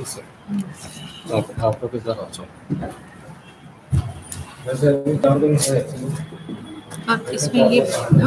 있어요. 앞으로 나왔죠. वैसे अभी काम तो नहीं है। आप इसमें ये ना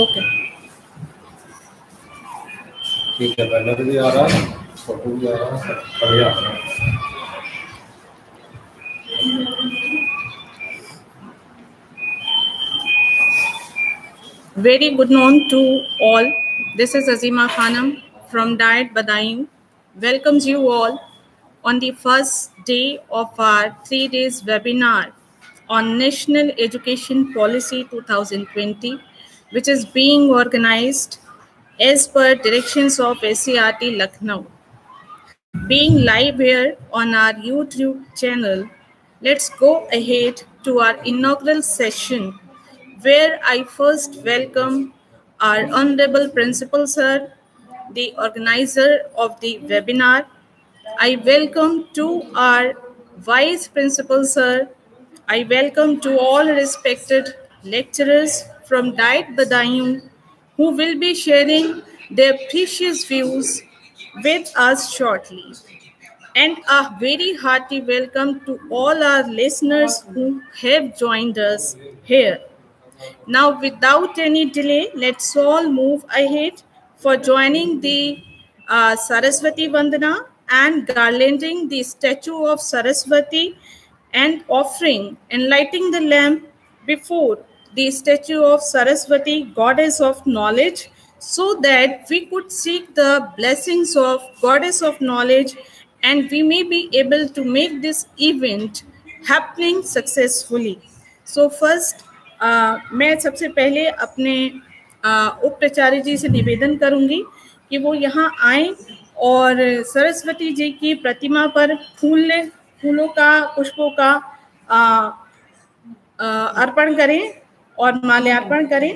ओके ठीक है, बैनर भी आ रहा है, फोटो भी आ रहा है, सब बढ़िया आ रहा है। Very good noon to all. This is Azima Khanam from Diet Badaयूं. Welcomes you all on the first day of our 3 days webinar on National Education Policy 2020, which is being organized as per directions of SCRT Lucknow. Being live here on our YouTube channel, let's go ahead to our inaugural session, where I first welcome our Honorable Principal Sir, the organizer of the webinar. I welcome to our Vice Principal Sir. I welcome to all respected lecturers from Diet Badaयूं who will be sharing their precious views with us shortly. And a very hearty welcome to all our listeners who have joined us here. Now, without any delay, let's all move ahead for joining the Saraswati Vandana and garlanding the statue of Saraswati and offering and lighting the lamp before the statue of Saraswati, goddess of knowledge, so that we could seek the blessings of goddess of knowledge and we may be able to make this event happening successfully. So first, मैं सबसे पहले अपने उप प्राचार्य जी से निवेदन करूंगी कि वो यहाँ आएं और सरस्वती जी की प्रतिमा पर फूलों का पुष्पों का अर्पण करें और माल्यार्पण करें।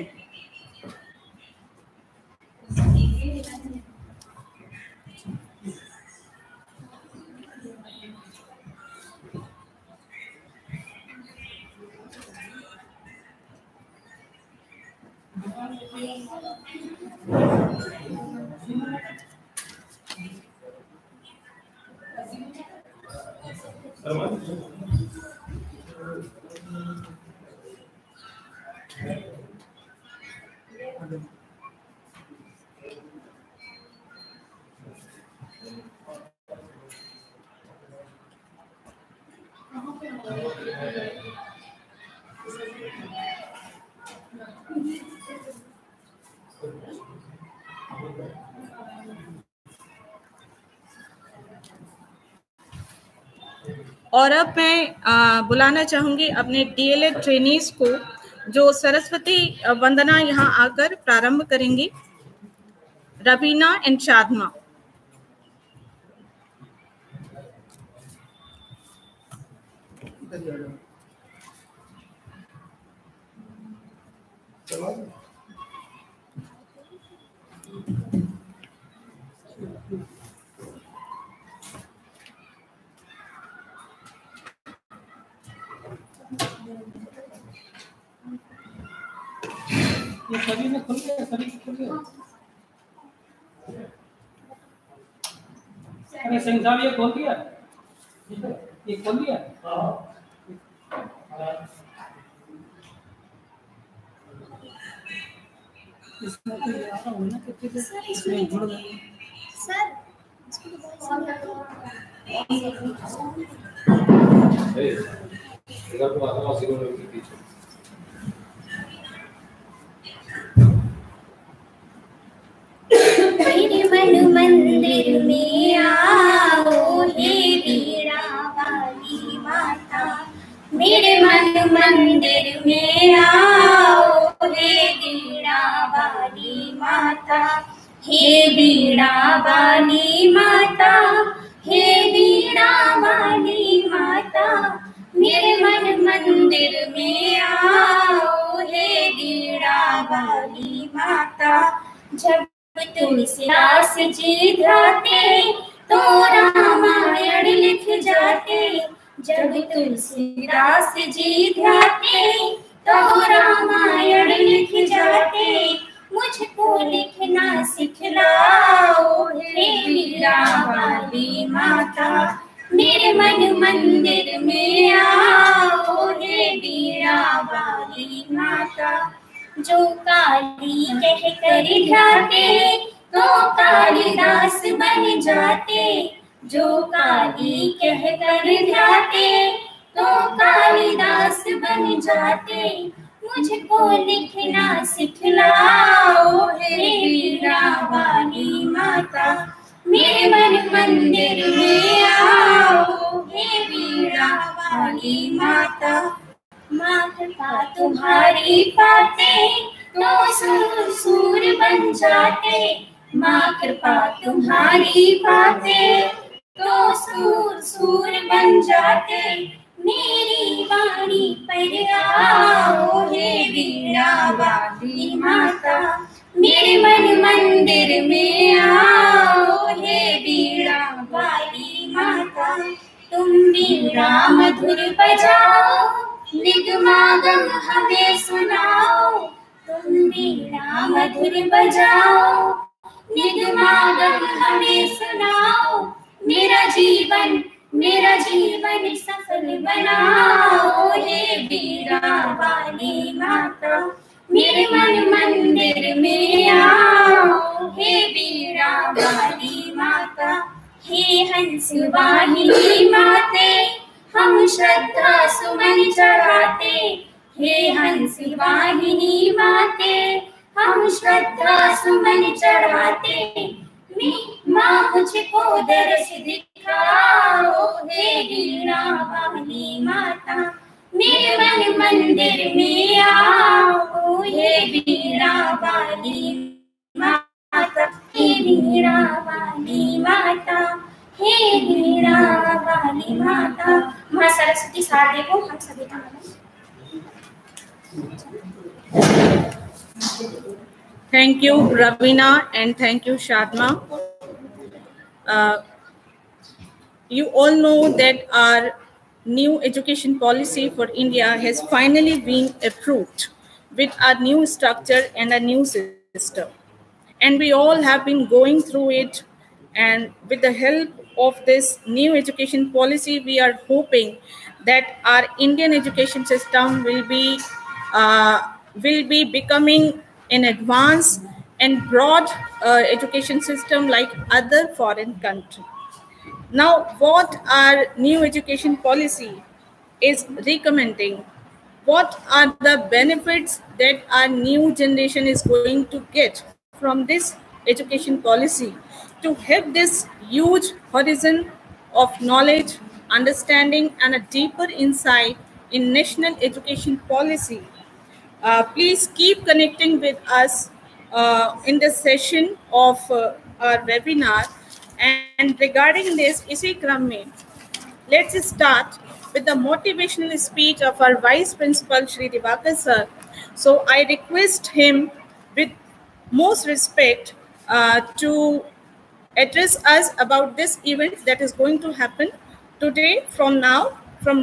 और अब मैं बुलाना चाहूंगी अपने डीएलएड ट्रेनीज को जो सरस्वती वंदना यहाँ आकर प्रारंभ करेंगी। रवीना एंड शादमा। ये सभी ने खुल गया, सभी खुल गया। अरे सिंह साहब ये खोल दिया, ये खोल दिया। इसमें तो ये आता होना कितने इसमें जुड़ गए सर। इधर तो आता है सिग्नल के पीछे। मेरे मन मंदिर में आओ हे वीणा वाली माता, मेरे मन मंदिर में आओ हे माता, हे वीणा वाली माता, हे वीणा वाली माता, मेरे मन मंदिर में आओ, हे वीणा वाली माता। जब तुलसीदास जी ध्याते तो रामायण लिख जाते, जब तुलसीदास जी ध्याते तो रामायण लिख जाते, मुझको लिखना सिखलाओ, हे वीणा वाली माता, मेरे मन मंदिर में आओ, हे वीणा वाली माता। जो काली कह कर ध्याते तो कालिदास बन जाते, जो काली कह कर ध्याते तो कालिदास बन जाते, मुझको लिखना सिखलाओ, हे वीणा वाली माता, मेरे मन मंदिर में आओ, हे वीणा वाली माता। माँ कृपा तुम्हारी पाते तो सूर सूर बन जाते, माँ कृपा तुम्हारी पाते तो सूर सूर बन जाते, मेरी वाणी पर आओ, हे वीणा वाली माता, मेरे मन मंदिर में आओ, हे वीणा वाली माता। तुम वीणा मधुर बजाओ, निगमागम हमें सुनाओ, तुम वीणा मधुर बजाओ, निगमागम हमें सुनाओ, मेरा जीवन सफल बनाओ, हे वीणा वाली माता, मेरे मन मंदिर में आओ, हे वीणा वाली माता। हे हंस वाहिनी माते, हम श्रद्धा सुमन चढ़ाते, हे हंस वाहिनी माते, हम श्रद्धा सुमन चढ़ाते, माँ मुझको दर्श दिखाओ, हे वीणा वाली माता, मेरे मन मंदिर में आओ, हे वीणा वाली माता, हे वीणा वाली माता, हे वीणा वाली माता। माँ सरस्वती शारदे को हम सभी का नमन। Thank you, Ravina, and thank you, Shadma. You all know that our new education policy for India has finally been approved with a new structure and a new system. And we all have been going through it. And with the help of this new education policy, we are hoping that our Indian education system will be becoming an advanced and broad education system like other foreign countries. Now, what our new education policy is recommending, what are the benefits that our new generation is going to get from this education policy to have this huge horizon of knowledge, understanding, and a deeper insight in national education policy. Please keep connecting with us in this session of our webinar. And regarding this, इसी क्रम में, let's start with the motivational speech of our Vice Principal, Shri Divakar Sir. So I request him with most respect to address us about this event that is going to happen today from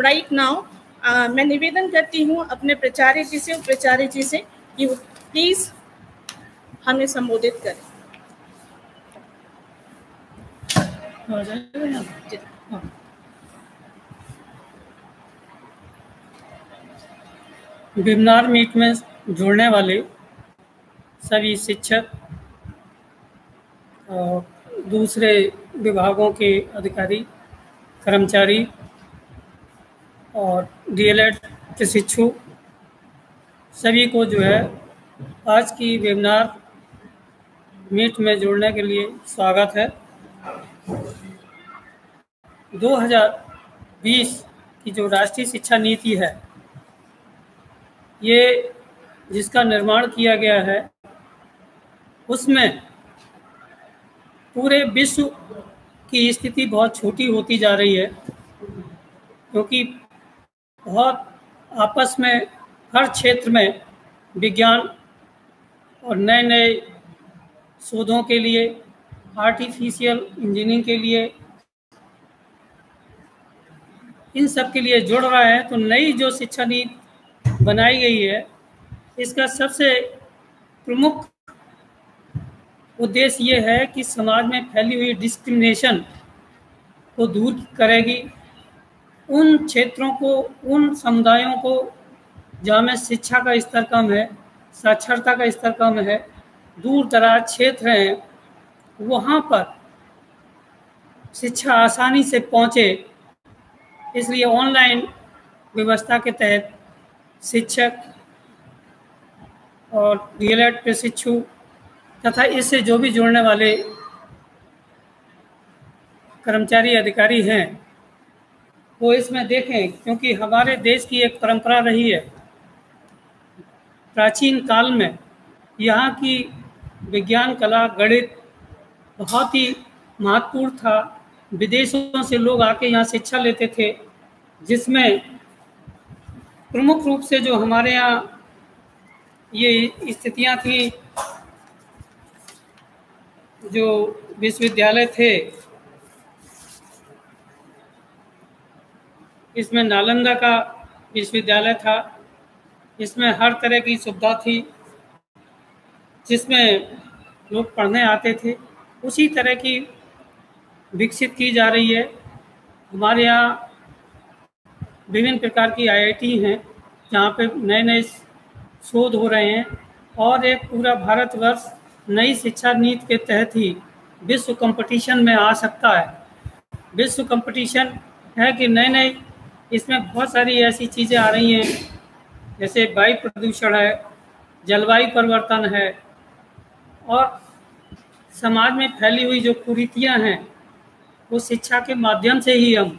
right now. मैं निवेदन करती हूँ अपने प्राचार्य जी से कि please हमें संबोधित करें। वेबिनार मीट में जुड़ने वाले सभी शिक्षक और दूसरे विभागों के अधिकारी, कर्मचारी और डीएलएड प्रशिक्षु सभी को जो है आज की वेबिनार मीट में जुड़ने के लिए स्वागत है। 2020 की जो राष्ट्रीय शिक्षा नीति है, ये जिसका निर्माण किया गया है उसमें पूरे विश्व की स्थिति बहुत छोटी होती जा रही है, क्योंकि बहुत आपस में हर क्षेत्र में विज्ञान और नए नए शोधों के लिए, आर्टिफिशियल इंजीनियरिंग के लिए, इन सब के लिए जुड़ रहा है। तो नई जो शिक्षा नीति बनाई गई है, इसका सबसे प्रमुख उद्देश्य ये है कि समाज में फैली हुई डिस्क्रिमिनेशन को दूर करेगी। उन क्षेत्रों को, उन समुदायों को जहाँ में शिक्षा का स्तर कम है, साक्षरता का स्तर कम है, दूर दराज क्षेत्र हैं, वहाँ पर शिक्षा आसानी से पहुँचे, इसलिए ऑनलाइन व्यवस्था के तहत शिक्षक और डीएलएड प्रशिक्षु तथा इससे जो भी जुड़ने वाले कर्मचारी अधिकारी हैं वो इसमें देखें, क्योंकि हमारे देश की एक परंपरा रही है। प्राचीन काल में यहाँ की विज्ञान, कला, गणित बहुत ही महत्वपूर्ण था। विदेशों से लोग आके यहाँ शिक्षा लेते थे, जिसमें प्रमुख रूप से जो हमारे यहाँ ये स्थितियाँ थी, जो विश्वविद्यालय थे, इसमें नालंदा का विश्वविद्यालय था, इसमें हर तरह की सुविधा थी, जिसमें लोग पढ़ने आते थे। उसी तरह की विकसित की जा रही है। हमारे यहाँ विभिन्न प्रकार की आईआईटी हैं, जहाँ पे नए नए शोध हो रहे हैं, और एक पूरा भारतवर्ष नई शिक्षा नीति के तहत ही विश्व कंपटीशन में आ सकता है। विश्व कंपटीशन है कि नए नए, इसमें बहुत सारी ऐसी चीज़ें आ रही हैं, जैसे वायु प्रदूषण है, जलवायु परिवर्तन है, और समाज में फैली हुई जो कुरीतियाँ हैं, वो शिक्षा के माध्यम से ही हम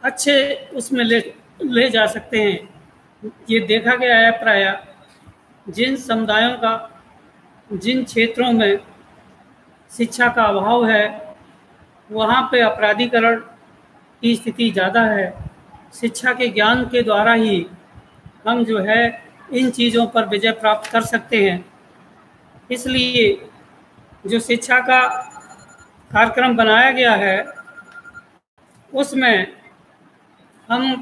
अच्छे उसमें ले जा सकते हैं। ये देखा गया है प्रायः जिन समुदायों का, जिन क्षेत्रों में शिक्षा का अभाव है, वहाँ पे अपराधीकरण की स्थिति ज़्यादा है। शिक्षा के ज्ञान के द्वारा ही हम जो है इन चीज़ों पर विजय प्राप्त कर सकते हैं। इसलिए जो शिक्षा का कार्यक्रम बनाया गया है, उसमें हम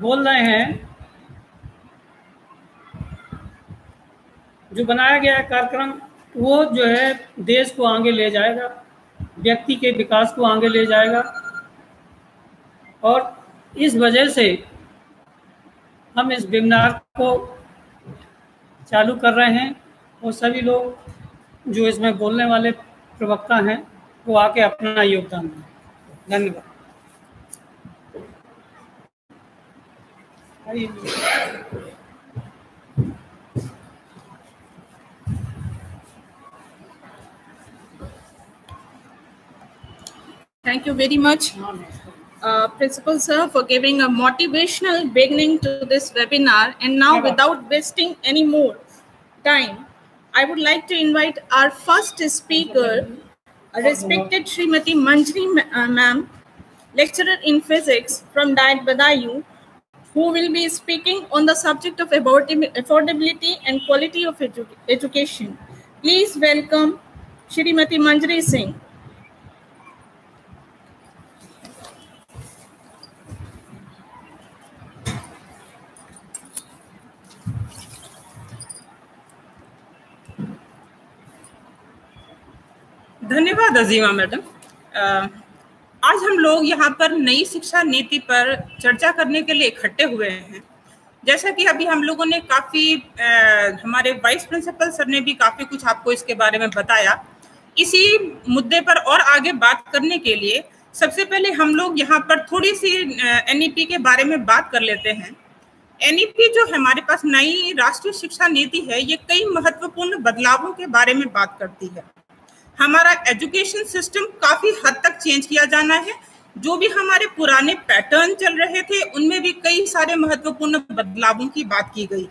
बोल रहे हैं, जो बनाया गया है कार्यक्रम, वो जो है देश को आगे ले जाएगा, व्यक्ति के विकास को आगे ले जाएगा। और इस वजह से हम इस वेबिनार को चालू कर रहे हैं, और सभी लोग जो इसमें बोलने वाले प्रवक्ता हैं वो आके अपना योगदान दें। धन्यवाद। Thank you very much, Principal Sir, for giving a motivational beginning to this webinar. And now, without wasting any more time, I would like to invite our first speaker, respected Srimati Manjri ma'am, lecturer in physics from DIET Badaयूं, who will be speaking on the subject of affordability and quality of education. Please welcome Srimati Manjri Singh. धन्यवाद Azima madam. आज हम लोग यहाँ पर नई शिक्षा नीति पर चर्चा करने के लिए इकट्ठे हुए हैं। जैसा कि अभी हम लोगों ने हमारे वाइस प्रिंसिपल सर ने भी काफ़ी कुछ आपको इसके बारे में बताया। इसी मुद्दे पर और आगे बात करने के लिए सबसे पहले हम लोग यहाँ पर थोड़ी सी एनईपी के बारे में बात कर लेते हैं। एनईपी जो हमारे पास नई राष्ट्रीय शिक्षा नीति है, ये कई महत्वपूर्ण बदलावों के बारे में बात करती है। हमारा एजुकेशन सिस्टम काफी हद तक चेंज किया जाना है। जो भी हमारे पुराने पैटर्न चल रहे थे, उनमें भी कई सारे महत्वपूर्ण बदलावों की बात की गई।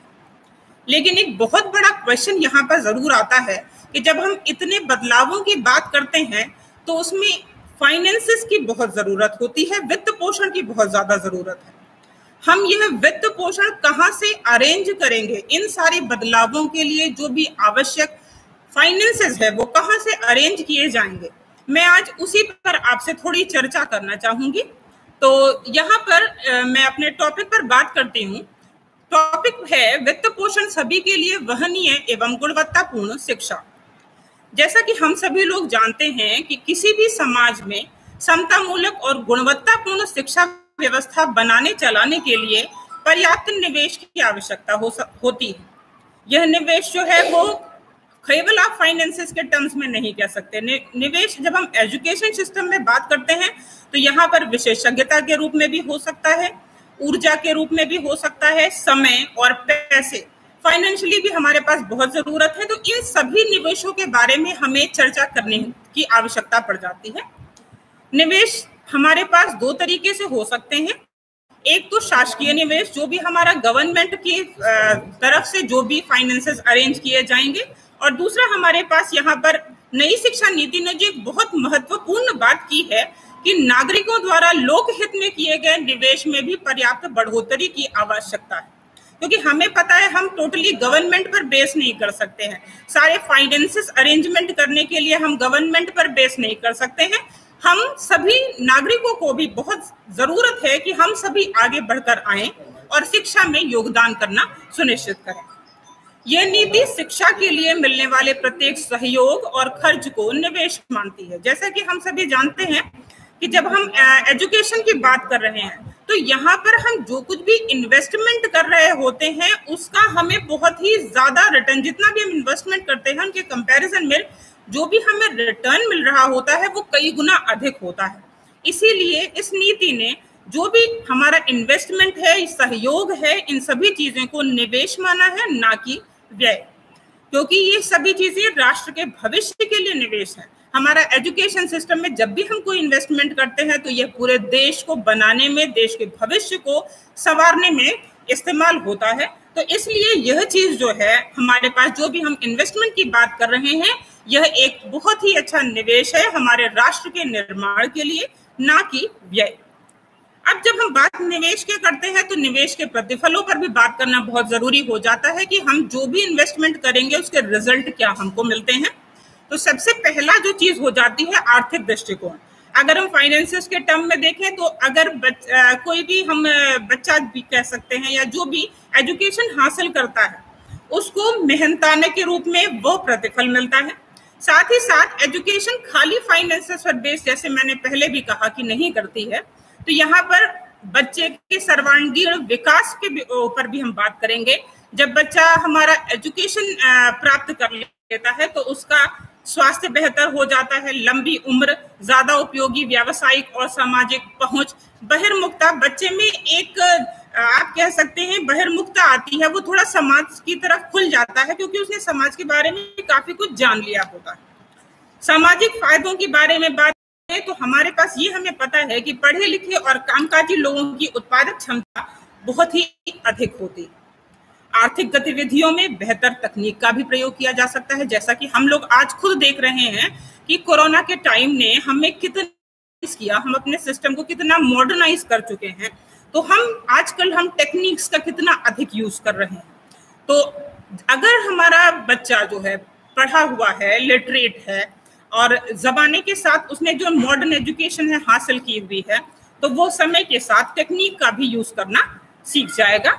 लेकिन एक बहुत बड़ा क्वेश्चन यहाँ पर जरूर आता है कि जब हम इतने बदलावों की बात करते हैं तो उसमें फाइनेंसेस की बहुत जरूरत होती है, वित्त पोषण की बहुत ज्यादा जरूरत है। हम यह वित्त पोषण कहाँ से अरेंज करेंगे? इन सारे बदलावों के लिए जो भी आवश्यक फाइनेंसेस है वो कहाँ से अरेंज किए जाएंगे? मैं आज उसी पर आपसे थोड़ी चर्चा करना चाहूंगी। तो यहाँ पर मैं अपने टॉपिक पर बात करती हूँ। टॉपिक है वित्त पोषण सभी के लिए वहनीय एवं गुणवत्तापूर्ण शिक्षा। जैसा कि हम सभी लोग जानते हैं कि किसी भी समाज में समतामूलक और गुणवत्तापूर्ण शिक्षा व्यवस्था बनाने चलाने के लिए पर्याप्त निवेश की आवश्यकता होती है। यह निवेश जो है वो केवल आप फाइनेंसेस के टर्म्स में नहीं कह सकते। निवेश जब हम एजुकेशन सिस्टम में बात करते हैं तो यहाँ पर विशेषज्ञता के रूप में भी हो सकता है, ऊर्जा के रूप में भी हो सकता है, समय और पैसे, फाइनेंशियली भी हमारे पास बहुत जरूरत है। तो इन सभी निवेशों के बारे में हमें चर्चा करने की आवश्यकता पड़ जाती है। निवेश हमारे पास दो तरीके से हो सकते हैं। एक तो शासकीय निवेश, जो भी हमारा गवर्नमेंट की तरफ से जो भी फाइनेंसेस अरेंज किए जाएंगे, और दूसरा हमारे पास यहाँ पर नई शिक्षा नीति ने जो एक बहुत महत्वपूर्ण बात की है कि नागरिकों द्वारा लोकहित में किए गए निवेश में भी पर्याप्त बढ़ोतरी की आवश्यकता है। क्योंकि हमें पता है हम टोटली गवर्नमेंट पर बेस नहीं कर सकते हैं, सारे फाइनेंसेस अरेंजमेंट करने के लिए हम गवर्नमेंट पर बेस नहीं कर सकते हैं। हम सभी नागरिकों को भी बहुत जरूरत है कि हम सभी आगे बढ़कर आएं और शिक्षा में योगदान करना सुनिश्चित करें। यह नीति शिक्षा के लिए मिलने वाले प्रत्येक सहयोग और खर्च को निवेश मानती है। जैसा कि हम सभी जानते हैं कि जब हम एजुकेशन की बात कर रहे हैं तो यहाँ पर हम जो कुछ भी इन्वेस्टमेंट कर रहे होते हैं उसका हमें बहुत ही ज्यादा रिटर्न, जितना भी हम इन्वेस्टमेंट करते हैं उनके कंपैरिजन में जो भी हमें रिटर्न मिल रहा होता है वो कई गुना अधिक होता है। इसीलिए इस नीति ने जो भी हमारा इन्वेस्टमेंट है, सहयोग है, इन सभी चीजें को निवेश माना है, ना कि व्यय, क्योंकि ये सभी चीजें राष्ट्र के भविष्य के लिए निवेश है। हमारा एजुकेशन सिस्टम में जब भी हम कोई इन्वेस्टमेंट करते हैं तो ये पूरे देश को बनाने में, देश के भविष्य को संवारने में इस्तेमाल होता है। तो इसलिए यह चीज जो है हमारे पास, जो भी हम इन्वेस्टमेंट की बात कर रहे हैं, यह एक बहुत ही अच्छा निवेश है हमारे राष्ट्र के निर्माण के लिए, ना कि व्यय। अब जब हम बात निवेश के करते हैं तो निवेश के प्रतिफलों पर भी बात करना बहुत जरूरी हो जाता है कि हम जो भी इन्वेस्टमेंट करेंगे उसके रिजल्ट क्या हमको मिलते हैं। तो सबसे पहला जो चीज हो जाती है आर्थिक दृष्टिकोण। अगर हम फाइनेंसेस के टर्म में देखें तो अगर कोई भी हम बच्चा भी कह सकते हैं या जो भी एजुकेशन हासिल करता है उसको मेहनताने के रूप में वो प्रतिफल मिलता है। साथ ही साथ एजुकेशन खाली फाइनेंसेस पर बेस, जैसे मैंने पहले भी कहा, कि नहीं करती है। तो यहाँ पर बच्चे के सर्वांगीण विकास के ऊपर भी हम बात करेंगे। जब बच्चा हमारा एजुकेशन प्राप्त कर लेता है तो उसका स्वास्थ्य बेहतर हो जाता है, लंबी उम्र, ज्यादा उपयोगी व्यावसायिक और सामाजिक पहुंच, बहिर्मुखता, बच्चे में एक आप कह सकते हैं बहिर्मुखता आती है, वो थोड़ा समाज की तरफ खुल जाता है क्योंकि उसने समाज के बारे में काफी कुछ जान लिया होता है। सामाजिक फायदों के बारे में बात करें तो हमारे पास ये हमें पता है कि पढ़े लिखे और कामकाजी लोगों की उत्पादक क्षमता बहुत ही अधिक होती है। आर्थिक गतिविधियों में बेहतर तकनीक का भी प्रयोग किया जा सकता है, जैसा कि हम लोग आज खुद देख रहे हैं कि कोरोना के टाइम ने हमें कितना किया, हम अपने सिस्टम को कितना मॉडर्नाइज कर चुके हैं। तो हम आजकल हम टेक्निक्स का कितना अधिक यूज कर रहे हैं। तो अगर हमारा बच्चा जो है पढ़ा हुआ है, लिटरेट है और जमाने के साथ उसने जो मॉडर्न एजुकेशन है हासिल की हुई है, तो वो समय के साथ टेक्निक का भी यूज करना सीख जाएगा।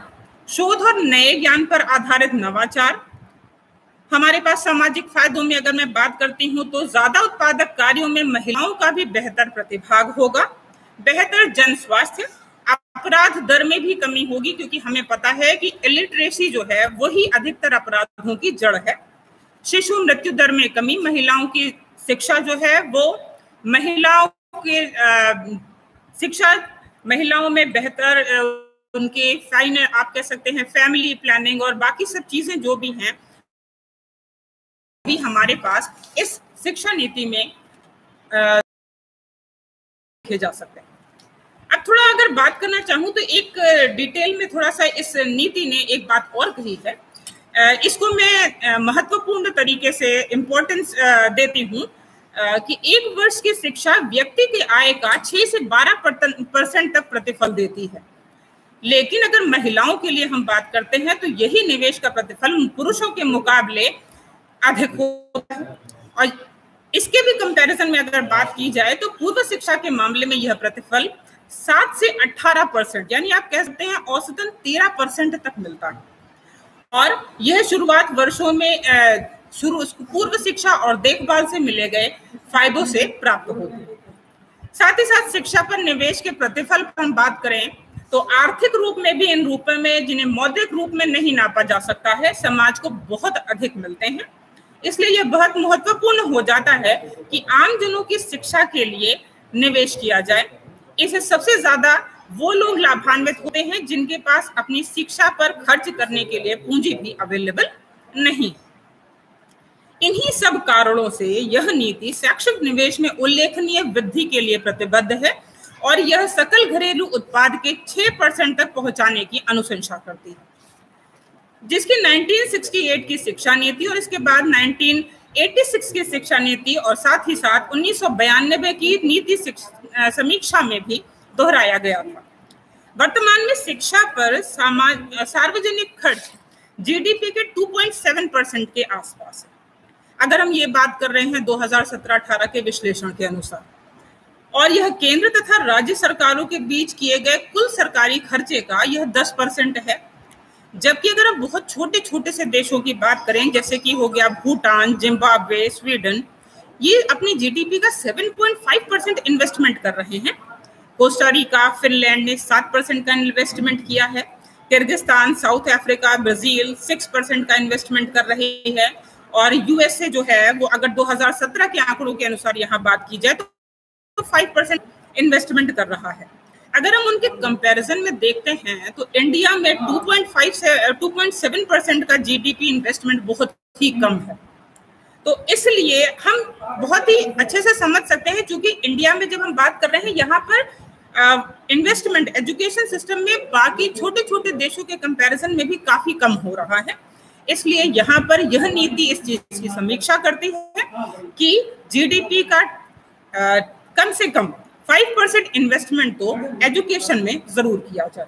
शोध और नए ज्ञान पर आधारित नवाचार। हमारे पास सामाजिक फायदों में अगर मैं बात करती हूँ तो ज्यादा उत्पादक कार्यों में महिलाओं का भी बेहतर प्रतिभाग होगा, बेहतर जन स्वास्थ्य, अपराध दर में भी कमी होगी क्योंकि हमें पता है कि इलिटरेसी जो है वही अधिकतर अपराधों की जड़ है। शिशु मृत्यु दर में कमी, महिलाओं की शिक्षा जो है वो महिलाओं के शिक्षा, महिलाओं में बेहतर उनके आप कह सकते हैं फैमिली प्लानिंग और बाकी सब चीजें जो भी हैं भी हमारे पास इस शिक्षा नीति में देखे जा सकते हैं। अब थोड़ा अगर बात करना चाहूँ तो एक डिटेल में थोड़ा सा इस नीति ने एक बात और कही है इसको मैं महत्वपूर्ण तरीके से इम्पोर्टेंस देती हूँ कि 1 वर्ष की शिक्षा व्यक्ति की आय का 6 से 12% तक प्रतिफल देती है। लेकिन अगर महिलाओं के लिए हम बात करते हैं तो यही निवेश का प्रतिफल पुरुषों के मुकाबले अधिक होता है। और इसके भी कंपैरिजन में अगर बात की जाए तो पूर्व शिक्षा के मामले में यह प्रतिफल 7 से 18%, यानी आप कह सकते हैं औसतन 13% तक मिलता है। और यह शुरुआत वर्षों में पूर्व शिक्षा और देखभाल से मिले गए फायदों से प्राप्त होती है। साथ ही साथ शिक्षा पर निवेश के प्रतिफल पर हम बात करें तो आर्थिक रूप में भी इन रूपों में जिन्हें मौद्रिक रूप में नहीं नापा जा सकता है, समाज को बहुत अधिक मिलते हैं। इसलिए यह बहुत महत्वपूर्ण हो जाता है कि आम जनों की शिक्षा के लिए निवेश किया जाए। इससे सबसे ज्यादा वो लोग लाभान्वित होते हैं जिनके पास अपनी शिक्षा पर खर्च करने के लिए पूंजी भी अवेलेबल नहीं। इन्हीं सब कारणों से यह नीति शैक्षिक निवेश में उल्लेखनीय वृद्धि के लिए प्रतिबद्ध है और यह सकल घरेलू उत्पाद के 6% तक पहुंचाने की अनुशंसा करती है, जिसकी 1968 की शिक्षा नीति और इसके बाद 1986 की शिक्षा नीति और साथ ही साथ 1992 की नीति समीक्षा में भी दोहराया गया था। वर्तमान में शिक्षा पर सार्वजनिक खर्च जीडीपी के 2.7% के आसपास है, अगर हम ये बात कर रहे हैं 2017-18 के विश्लेषण के अनुसार। और यह केंद्र तथा राज्य सरकारों के बीच किए गए कुल सरकारी खर्चे का यह 10% है। जबकि अगर हम बहुत छोटे छोटे से देशों की बात करें, जैसे कि हो गया भूटान, जिम्बाब्वे, स्वीडन, ये अपनी जीडीपी का 7.5% इन्वेस्टमेंट कर रहे हैं। कोस्टा रिका, फिनलैंड ने 7% का इन्वेस्टमेंट किया है। किर्गिस्तान, साउथ अफ्रीका, ब्राजील 6% का इन्वेस्टमेंट कर रही है। और यूएसए जो है वो अगर 2017 के आंकड़ों के अनुसार यहाँ बात की जाए तो 5% इन्वेस्टमेंट कर रहा है। अगर हम उनके कंपैरिजन में देखते हैं तो इंडिया में 2.5 से 2.7% का जीडीपी इन्वेस्टमेंट बहुत ही कम है। तो इसलिए हम बहुत ही अच्छे से समझ सकते हैं, क्योंकि इंडिया में जब हम बात कर रहे हैं यहाँ पर इन्वेस्टमेंट एजुकेशन सिस्टम में बाकी छोटे छोटे देशों के कंपैरिजन में भी काफी कम हो रहा है। इसलिए यहाँ पर यह नीति इस चीज की समीक्षा करती है कि जीडीपी का कम से कम 5% इन्वेस्टमेंट तो एजुकेशन में जरूर किया जाए।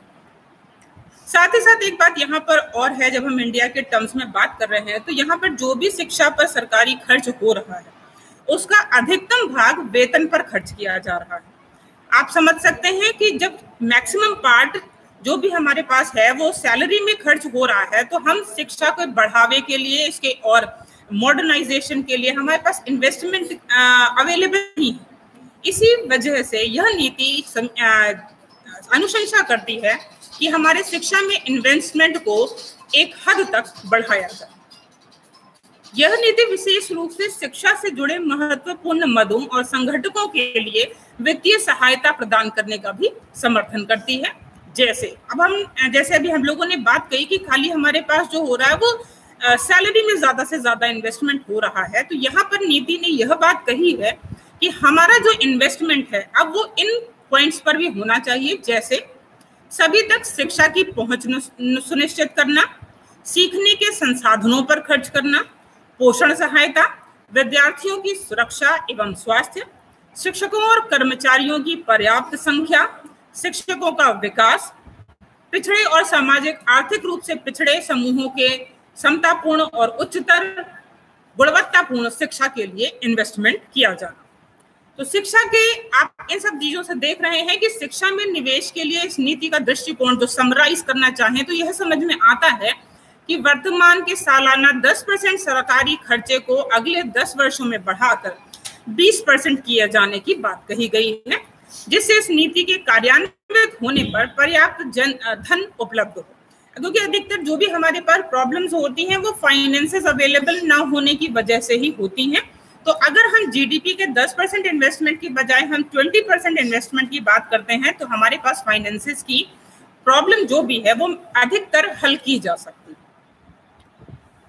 साथ ही साथ एक बात यहाँ पर और है, जब हम इंडिया के टर्म्स में बात कर रहे हैं तो यहाँ पर जो भी शिक्षा पर सरकारी खर्च हो रहा है उसका अधिकतम भाग वेतन पर खर्च किया जा रहा है। आप समझ सकते हैं कि जब मैक्सिमम पार्ट जो भी हमारे पास है वो सैलरी में खर्च हो रहा है, तो हम शिक्षा को बढ़ावे के लिए, इसके और मॉडर्नाइजेशन के लिए हमारे पास इन्वेस्टमेंट अवेलेबल नहीं है। इसी वजह से यह नीति अनुशंसा करती है कि हमारे शिक्षा में इन्वेस्टमेंट को एक हद तक बढ़ाया जाए। यह नीति विशेष रूप से शिक्षा से जुड़े महत्वपूर्ण मदों और संगठकों के लिए वित्तीय सहायता प्रदान करने का भी समर्थन करती है। जैसे अभी हम लोगों ने बात कही कि खाली हमारे पास जो हो रहा है वो सैलरी में ज्यादा से ज्यादा इन्वेस्टमेंट हो रहा है, तो यहाँ पर नीति ने यह बात कही है कि हमारा जो इन्वेस्टमेंट है अब वो इन पॉइंट्स पर भी होना चाहिए, जैसे सभी तक शिक्षा की पहुंच सुनिश्चित करना, सीखने के संसाधनों पर खर्च करना, पोषण सहायता, विद्यार्थियों की सुरक्षा एवं स्वास्थ्य, शिक्षकों और कर्मचारियों की पर्याप्त संख्या, शिक्षकों का विकास, पिछड़े और सामाजिक आर्थिक रूप से पिछड़े समूहों के समतापूर्ण और उच्चतर गुणवत्तापूर्ण शिक्षा के लिए इन्वेस्टमेंट किया जाना। तो शिक्षा के आप इन सब चीजों से देख रहे हैं कि शिक्षा में निवेश के लिए इस नीति का दृष्टिकोण जो समराइज करना चाहें तो यह समझ में आता है कि वर्तमान के सालाना 10% सरकारी खर्चे को अगले 10 वर्षों में बढ़ाकर 20% किए जाने की बात कही गई है, जिससे इस नीति के कार्यान्वित होने पर पर्याप्त धन उपलब्ध हो। क्योंकि अधिकतर जो भी हमारे पास प्रॉब्लम्स होती हैं वो फाइनेंसेस अवेलेबल ना होने की वजह से ही होती हैं। तो अगर हम जीडीपी के 10% इन्वेस्टमेंट की बजाय हम 20% इन्वेस्टमेंट की बात करते हैं तो हमारे पास फाइनेंसेस की प्रॉब्लम जो भी है वो अधिकतर हल की जा सकती है।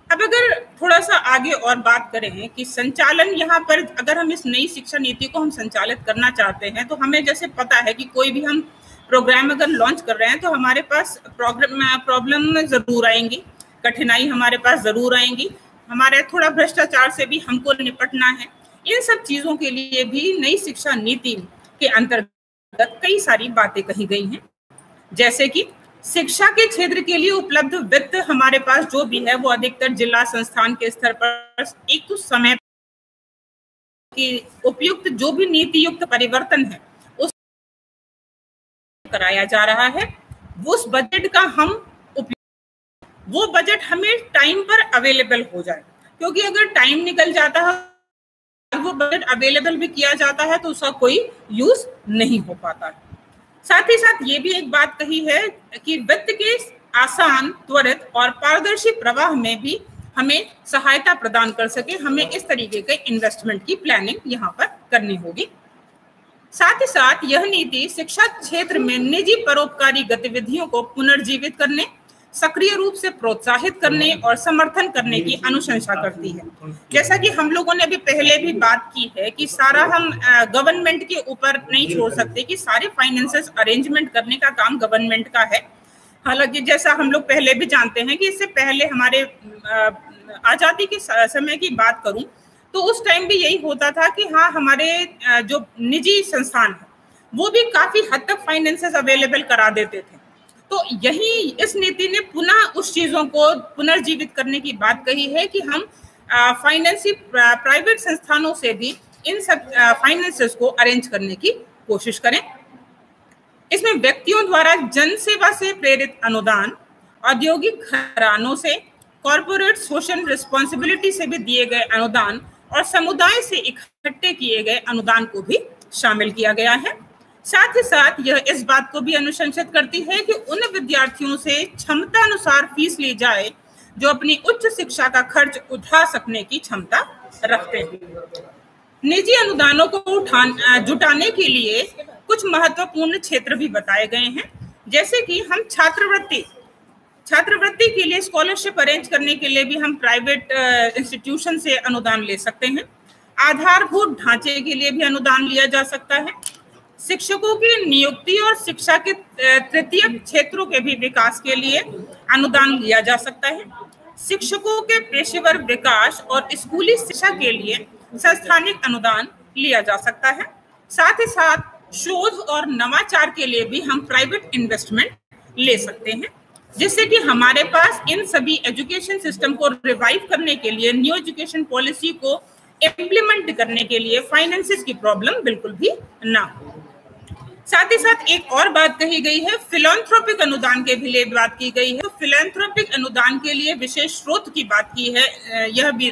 अब अगर थोड़ा सा आगे और बात करें कि संचालन, यहाँ पर अगर हम इस नई शिक्षा नीति को हम संचालित करना चाहते हैं तो हमें जैसे पता है कि कोई भी हम प्रोग्राम अगर लॉन्च कर रहे हैं तो हमारे पास प्रॉब्लम जरूर आएंगी, कठिनाई हमारे पास जरूर आएंगी, हमारे थोड़ा भ्रष्टाचार से भी हमको निपटना है। इन सब चीजों के लिए भी नई शिक्षा नीति के अंतर्गत कई सारी बातें कही गई हैं, जैसे कि शिक्षा के क्षेत्र के लिए उपलब्ध वित्त हमारे पास जो भी है वो अधिकतर जिला संस्थान के स्तर पर एक तो समय की उपयुक्त जो भी नीति युक्त परिवर्तन है उस कराया जा रहा है। उस बजट का हम उपयोग, वो बजट हमें टाइम पर अवेलेबल हो जाए, क्योंकि अगर टाइम निकल जाता है वो बजट अवेलेबल भी किया जाता है तो उसका कोई यूज नहीं हो पाता है। साथ ही साथ ये भी एक बात कही है कि वित्त के आसान, त्वरित और पारदर्शी प्रवाह में भी हमें सहायता प्रदान कर सके, हमें इस तरीके के इन्वेस्टमेंट की प्लानिंग यहाँ पर करनी होगी। साथ ही साथ यह नीति शिक्षा क्षेत्र में निजी परोपकारी गतिविधियों को पुनर्जीवित करने, सक्रिय रूप से प्रोत्साहित करने और समर्थन करने की अनुशंसा करती है। जैसा कि हम लोगों ने अभी पहले भी बात की है कि सारा हम गवर्नमेंट के ऊपर नहीं छोड़ सकते कि सारे फाइनेंसेस अरेंजमेंट करने का काम गवर्नमेंट का है। हालांकि जैसा हम लोग पहले भी जानते हैं कि इससे पहले हमारे आजादी के समय की बात करूं तो उस टाइम भी यही होता था कि हाँ, हमारे जो निजी संस्थान है वो भी काफी हद तक फाइनेंसेस अवेलेबल करा देते थे। तो यही इस नीति ने पुनः उस चीजों को पुनर्जीवित करने की बात कही है कि हम फाइनेंसी प्राइवेट संस्थानों से भी इन सब फाइनेंसेस को अरेंज करने की कोशिश करें। इसमें व्यक्तियों द्वारा जन सेवा से प्रेरित अनुदान, औद्योगिक घरानों से, कॉर्पोरेट सोशल रिस्पॉन्सिबिलिटी से भी दिए गए अनुदान और समुदाय से इकट्ठे किए गए अनुदान को भी शामिल किया गया है। साथ ही साथ यह इस बात को भी अनुशंसित करती है कि उन विद्यार्थियों से क्षमता अनुसार फीस ली जाए जो अपनी उच्च शिक्षा का खर्च उठा सकने की क्षमता रखते हैं। निजी अनुदानों को जुटाने के लिए कुछ महत्वपूर्ण क्षेत्र भी बताए गए हैं, जैसे कि हम छात्रवृत्ति के लिए स्कॉलरशिप अरेंज करने के लिए भी हम प्राइवेट इंस्टीट्यूशन से अनुदान ले सकते हैं। आधारभूत ढांचे के लिए भी अनुदान लिया जा सकता है। शिक्षकों की नियुक्ति और शिक्षा के तृतीय क्षेत्रों के भी विकास के लिए अनुदान लिया जा सकता है। शिक्षकों के पेशेवर विकास और स्कूली शिक्षा के लिए संस्थानिक अनुदान लिया जा सकता है। साथ ही साथ शोध और नवाचार के लिए भी हम प्राइवेट इन्वेस्टमेंट ले सकते हैं, जिससे कि हमारे पास इन सभी एजुकेशन सिस्टम को रिवाइव करने के लिए, न्यू एजुकेशन पॉलिसी को इम्प्लीमेंट करने के लिए फाइनेंसेस की प्रॉब्लम बिल्कुल भी ना हो। साथ ही साथ एक और बात कही गई है, फिलैंथ्रोपिक अनुदान के भी लिए बात की गई है। तो फिलैंथ्रोपिक अनुदान के लिए विशेष स्रोत की बात की है यह भी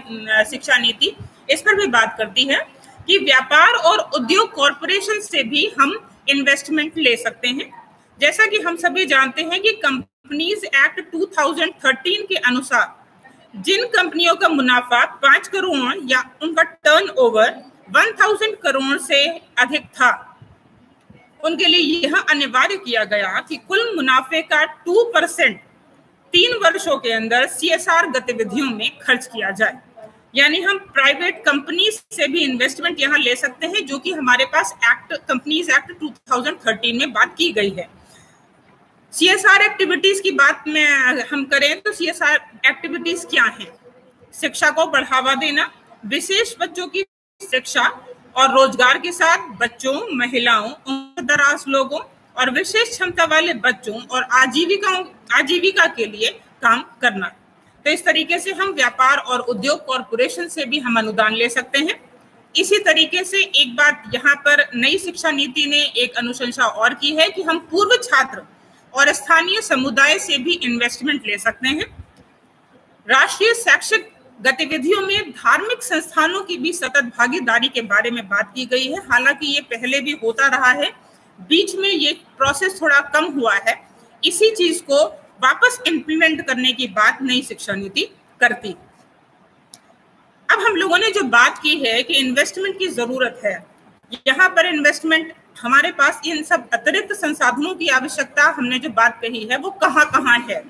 शिक्षा नीति इस पर भी बात करती है कि व्यापार और उद्योग कॉरपोरेशन से भी हम इन्वेस्टमेंट ले सकते हैं। जैसा कि हम सभी जानते हैं कि कंपनीज एक्ट 2013 के अनुसार जिन कंपनियों का मुनाफा 5 करोड़ या उनका टर्नओवर 1000 करोड़ से अधिक था, उनके लिए यह अनिवार्य किया गया कि कुल मुनाफे का 2% 3 वर्षों के अंदर CSR गतिविधियों में खर्च किया जाए। यानी हम प्राइवेट कंपनी से भी इन्वेस्टमेंट यहाँ ले सकते हैं, जो कि हमारे पास कंपनीज एक्ट 2013 में बात की गई है। CSR एक्टिविटीज की बात में हम करें तो CSR एक्टिविटीज क्या हैं? शिक्षा को बढ़ावा देना, विशेष बच्चों की शिक्षा और रोजगार के साथ बच्चों, महिलाओं, दराज लोगों और विशेष क्षमता वाले बच्चों और आजीविका के लिए काम करना। तो इस तरीके से हम व्यापार और उद्योग कॉरपोरेशन से भी हम अनुदान ले सकते हैं। इसी तरीके से एक बात यहाँ पर नई शिक्षा नीति ने एक अनुशंसा और की है कि हम पूर्व छात्र और स्थानीय समुदाय से भी इन्वेस्टमेंट ले सकते हैं। राष्ट्रीय शैक्षिक गतिविधियों में धार्मिक संस्थानों की भी सतत भागीदारी के बारे में बात की गई है। हालांकि ये पहले भी होता रहा है, बीच में ये प्रोसेस थोड़ा कम हुआ है। इसी चीज को वापस इम्प्लीमेंट करने की बात नई शिक्षा नीति करती। अब हम लोगों ने जो बात की है कि इन्वेस्टमेंट की जरूरत है, यहाँ पर इन्वेस्टमेंट हमारे पास इन सब अतिरिक्त संसाधनों की आवश्यकता हमने जो बात कही है वो कहाँ कहाँ है।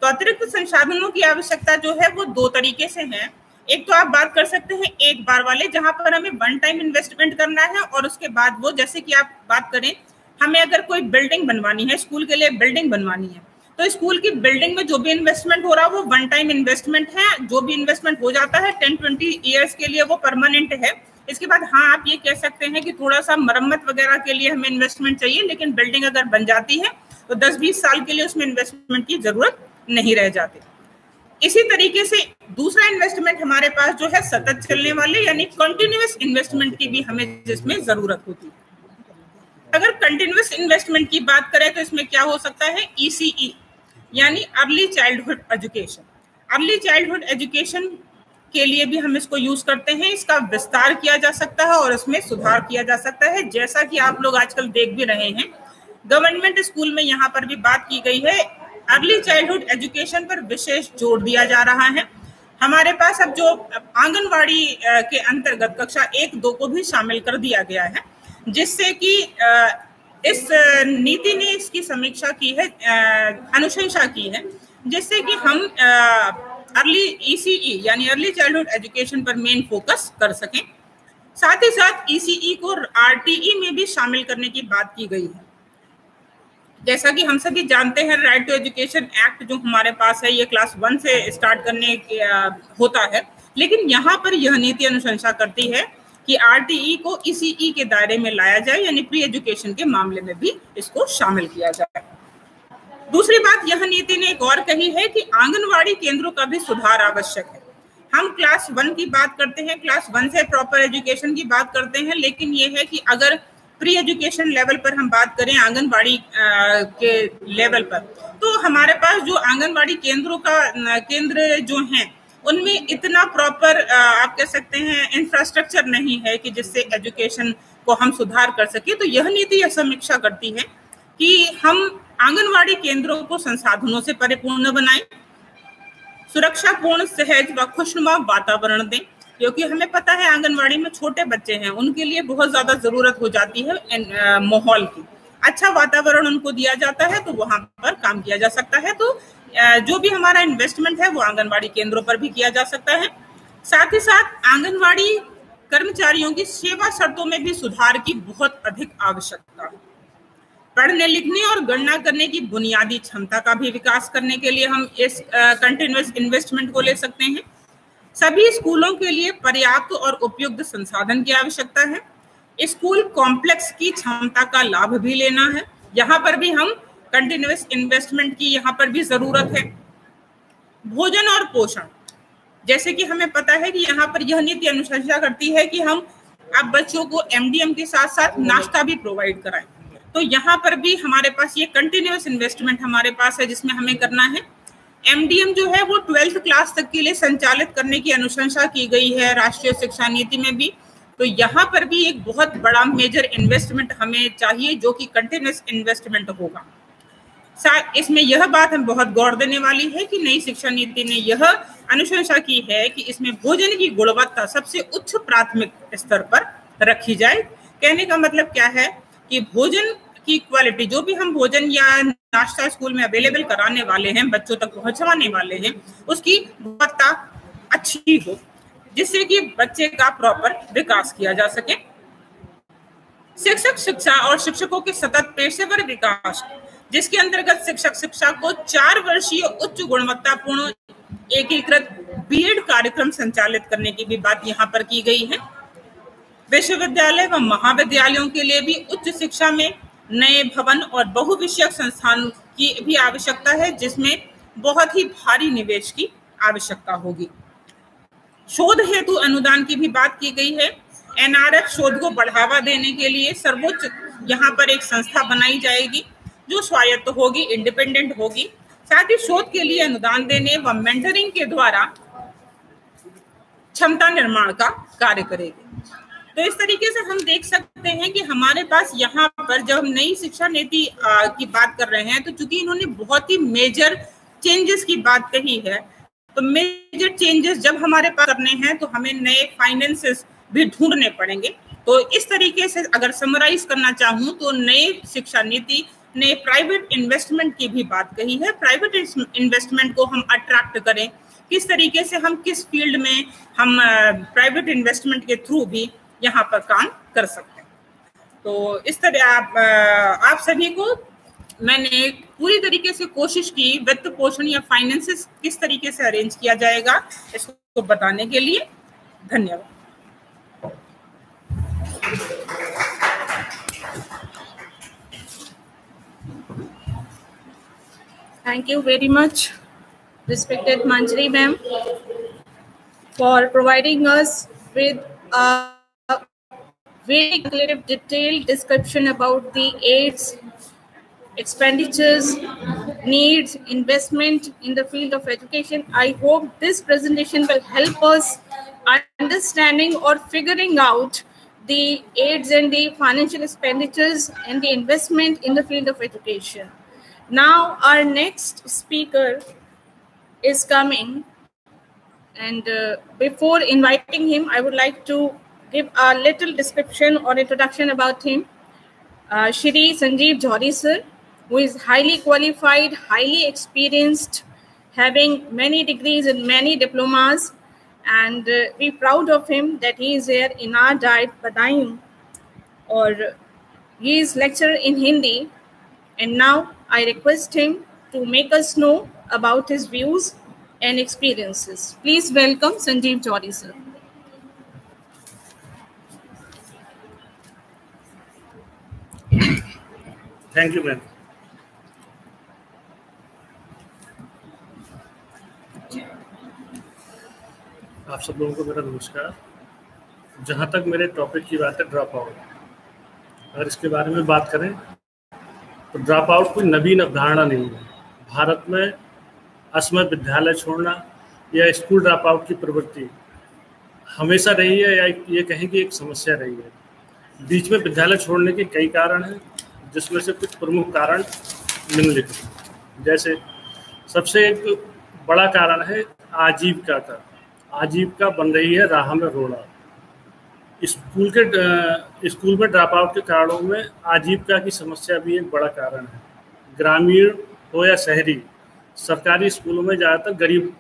तो अतिरिक्त संसाधनों की आवश्यकता जो है वो 2 तरीके से है। एक तो आप बात कर सकते हैं एक बार वाले, जहां पर हमें वन टाइम इन्वेस्टमेंट करना है और उसके बाद वो, जैसे कि आप बात करें हमें अगर कोई बिल्डिंग बनवानी है, स्कूल के लिए बिल्डिंग बनवानी है, तो स्कूल की बिल्डिंग में जो भी इन्वेस्टमेंट हो रहा है वो वन टाइम इन्वेस्टमेंट है, जो भी इन्वेस्टमेंट हो जाता है 10-20 ईयर्स के लिए वो परमानेंट है। इसके बाद हाँ आप ये कह सकते हैं कि थोड़ा सा मरम्मत वगैरह के लिए हमें इन्वेस्टमेंट चाहिए, लेकिन बिल्डिंग अगर बन जाती है तो 10-20 साल के लिए उसमें इन्वेस्टमेंट की जरूरत नहीं रह जाती। इसी तरीके से दूसरा इन्वेस्टमेंट हमारे पास जो है सतत चलने वाले यानी कंटिन्यूअस इन्वेस्टमेंट की भी हमें जिसमें जरूरत होती है। अगर कंटिन्यूअस इन्वेस्टमेंट की बात करें तो इसमें क्या हो सकता है, ECE यानी early childhood education. Early childhood education के लिए भी हम इसको यूज करते हैं, इसका विस्तार किया जा सकता है और इसमें सुधार किया जा सकता है। जैसा कि आप लोग आजकल देख भी रहे हैं, गवर्नमेंट स्कूल में यहाँ पर भी बात की गई है, अर्ली चाइल्डहुड एजुकेशन पर विशेष जोर दिया जा रहा है। हमारे पास अब जो आंगनवाड़ी के अंतर्गत कक्षा 1-2 को भी शामिल कर दिया गया है, जिससे कि इस नीति ने इसकी समीक्षा की है, अनुशंसा की है, जिससे कि हम अर्ली ECE यानी अर्ली चाइल्डहुड एजुकेशन पर मेन फोकस कर सकें। साथ ही साथ ECE को RTE में भी शामिल करने की बात की गई है। जैसा कि हम सभी जानते हैं, राइट टू एजुकेशन एक्ट जो हमारे पास है ये क्लास 1 से स्टार्ट करने होता है, लेकिन यहाँ पर यह नीति अनुशंसा करती है कि RTE को ECE के दायरे में लाया जाए, यानी प्री एजुकेशन के मामले में भी इसको शामिल किया जाए। दूसरी बात यह नीति ने एक और कही है कि आंगनवाड़ी केंद्रों का भी सुधार आवश्यक है। हम क्लास 1 की बात करते हैं, क्लास 1 से प्रॉपर एजुकेशन की बात करते हैं, लेकिन ये है कि अगर प्री एजुकेशन लेवल पर हम बात करें आंगनवाड़ी के लेवल पर, तो हमारे पास जो आंगनवाड़ी केंद्र जो हैं उनमें इतना प्रॉपर आप कह सकते हैं इंफ्रास्ट्रक्चर नहीं है कि जिससे एजुकेशन को हम सुधार कर सके। तो यह नीति यह समीक्षा करती है कि हम आंगनवाड़ी केंद्रों को संसाधनों से परिपूर्ण बनाएं, सुरक्षापूर्ण, सहज व खुशनुमा वातावरण दें, क्योंकि हमें पता है आंगनवाड़ी में छोटे बच्चे हैं, उनके लिए बहुत ज्यादा जरूरत हो जाती है माहौल की। अच्छा वातावरण उनको दिया जाता है तो वहां पर काम किया जा सकता है। तो जो भी हमारा इन्वेस्टमेंट है वो आंगनवाड़ी केंद्रों पर भी किया जा सकता है। साथ ही साथ आंगनवाड़ी कर्मचारियों की सेवा शर्तों में भी सुधार की बहुत अधिक आवश्यकता है। पढ़ने लिखने और गणना करने की बुनियादी क्षमता का भी विकास करने के लिए हम इस कंटिन्यूअस इन्वेस्टमेंट को ले सकते हैं। सभी स्कूलों के लिए पर्याप्त और उपयुक्त संसाधन की आवश्यकता है। स्कूल कॉम्प्लेक्स की क्षमता का लाभ भी लेना है, यहाँ पर भी हम कंटिन्यूअस इन्वेस्टमेंट की यहाँ पर भी जरूरत है। भोजन और पोषण, जैसे कि हमें पता है कि यहाँ पर यह नीति अनुशंसा करती है कि हम अब बच्चों को MDM के साथ साथ नाश्ता भी प्रोवाइड कराएं। तो यहाँ पर भी हमारे पास ये कंटिन्यूअस इन्वेस्टमेंट हमारे पास है जिसमें हमें करना है। MDM जो है वो 12th क्लास तक के लिए संचालित करने की अनुशंसा की गई है राष्ट्रीय शिक्षा नीति में भी। तो यहाँ पर भी एक बहुत बड़ा मेजर इन्वेस्टमेंट हमें चाहिए जो कि कंटिन्यूअस इन्वेस्टमेंट होगा। इसमें यह बात हम बहुत गौर देने वाली है कि नई शिक्षा नीति ने यह अनुशंसा की है कि इसमें भोजन की गुणवत्ता सबसे उच्च प्राथमिक स्तर पर रखी जाए। कहने का मतलब क्या है कि भोजन की क्वालिटी, जो भी हम भोजन या नाश्ता स्कूल में अवेलेबल कराने वाले हैं, बच्चों तक पहुंचाने वाले हैं, उसकी गुणवत्ता अच्छी हो, जिससे कि बच्चे का प्रॉपर विकास किया जा सके। शिक्षक शिक्षा और शिक्षकों के सतत पेशेवर विकास, जिसके अंतर्गत शिक्षक शिक्षा को 4 वर्षीय उच्च गुणवत्तापूर्ण एकीकृत BEd कार्यक्रम संचालित करने की भी बात यहाँ पर की गई है। विश्वविद्यालय व महाविद्यालयों के लिए भी उच्च शिक्षा में नए भवन और बहुविषयक संस्थान की भी आवश्यकता है, जिसमें बहुत ही भारी निवेश की आवश्यकता होगी। शोध हेतु अनुदान की भी बात की गई है। NRF शोध को बढ़ावा देने के लिए सर्वोच्च यहाँ पर एक संस्था बनाई जाएगी जो स्वायत्त होगी, इंडिपेंडेंट होगी। साथ ही शोध के लिए अनुदान देने व मेंटरिंग के द्वारा क्षमता निर्माण का कार्य करेगी। तो इस तरीके से हम देख सकते हैं कि हमारे पास यहाँ पर जब हम नई शिक्षा नीति की बात कर रहे हैं, तो चूंकि इन्होंने बहुत ही मेजर चेंजेस की बात कही है, तो मेजर चेंजेस जब हमारे पास करने हैं तो हमें नए फाइनेंसेस भी ढूंढने पड़ेंगे। तो इस तरीके से अगर समराइज करना चाहूँ तो नई शिक्षा नीति ने प्राइवेट इन्वेस्टमेंट की भी बात कही है। प्राइवेट इन्वेस्टमेंट को हम अट्रैक्ट करें, किस तरीके से हम किस फील्ड में हम प्राइवेट इन्वेस्टमेंट के थ्रू भी यहाँ पर काम कर सकते हैं। तो इस तरह आप सभी को मैंने पूरी तरीके से कोशिश की वित्त पोषण या फाइनेंसेस किस तरीके से अरेंज किया जाएगा इसको बताने के लिए। धन्यवाद। Thank you very much, respected Manjari ma'am, for providing us with a very clear, detailed description about the AIDS expenditures, needs, investment in the field of education. I hope this presentation will help us understanding or figuring out the AIDS and the financial expenditures and the investment in the field of education. Now our next speaker is coming, and before inviting him, I would like to give a little description or introduction about him. Shri Sanjeev Johri sir, who is highly qualified, highly experienced, having many degrees and many diplomas, and we're proud of him that he is here in our diet Badaयूं, or he is lecturer in Hindi, and now I request him to make us know about his views and experiences. Please welcome Sanjeev Johri sir. Thank you, ma'am. आप सब लोगों को मेरा नमस्कार। जहाँ तक मेरे topic की बात है ड्रॉप आउट, अगर इसके बारे में बात करें तो ड्रॉप आउट कोई नवीन अवधारणा नहीं है। भारत में असमय विद्यालय छोड़ना या स्कूल ड्रॉप आउट की प्रवृत्ति हमेशा रही है, या ये कहें कि एक समस्या रही है। बीच में विद्यालय छोड़ने के कई कारण हैं, जिसमें से कुछ प्रमुख कारण निम्नलिखित। जैसे सबसे एक बड़ा कारण है आजीविका का। आजीविका बन रही है राह में रोड़ा। स्कूल में ड्रॉप आउट के कारणों में आजीविका की समस्या भी एक बड़ा कारण है। ग्रामीण हो या शहरी, सरकारी स्कूलों में ज़्यादातर गरीब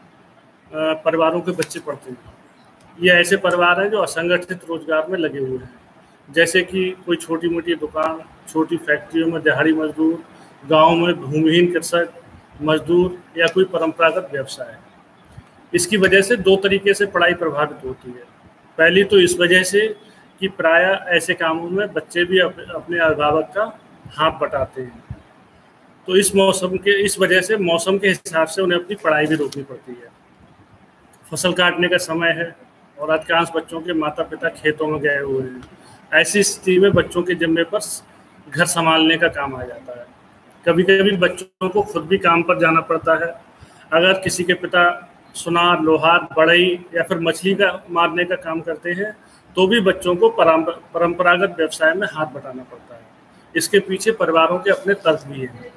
परिवारों के बच्चे पढ़ते हैं। ये ऐसे परिवार हैं जो असंगठित रोजगार में लगे हुए हैं, जैसे कि कोई छोटी मोटी दुकान, छोटी फैक्ट्रियों में दिहाड़ी मजदूर, गांव में भूमिहीन कृषक मजदूर, या कोई परंपरागत व्यवसाय। इसकी वजह से दो तरीके से पढ़ाई प्रभावित होती है। पहली तो इस वजह से कि प्रायः ऐसे कामों में बच्चे भी अपने अभिभावक का हाथ बटाते हैं, तो इस वजह से मौसम के हिसाब से उन्हें अपनी पढ़ाई भी रोकनी पड़ती है। फसल काटने का समय है और अधिकांश बच्चों के माता पिता खेतों में गए हुए हैं। ऐसी स्थिति में बच्चों के जिम्मे पर घर संभालने का काम आ जाता है। कभी कभी बच्चों को खुद भी काम पर जाना पड़ता है। अगर किसी के पिता सुनार, लोहार, बढ़ई या फिर मछली का मारने का काम करते हैं, तो भी बच्चों को परंपरागत व्यवसाय में हाथ बटाना पड़ता है। इसके पीछे परिवारों के अपने तर्क भी हैं।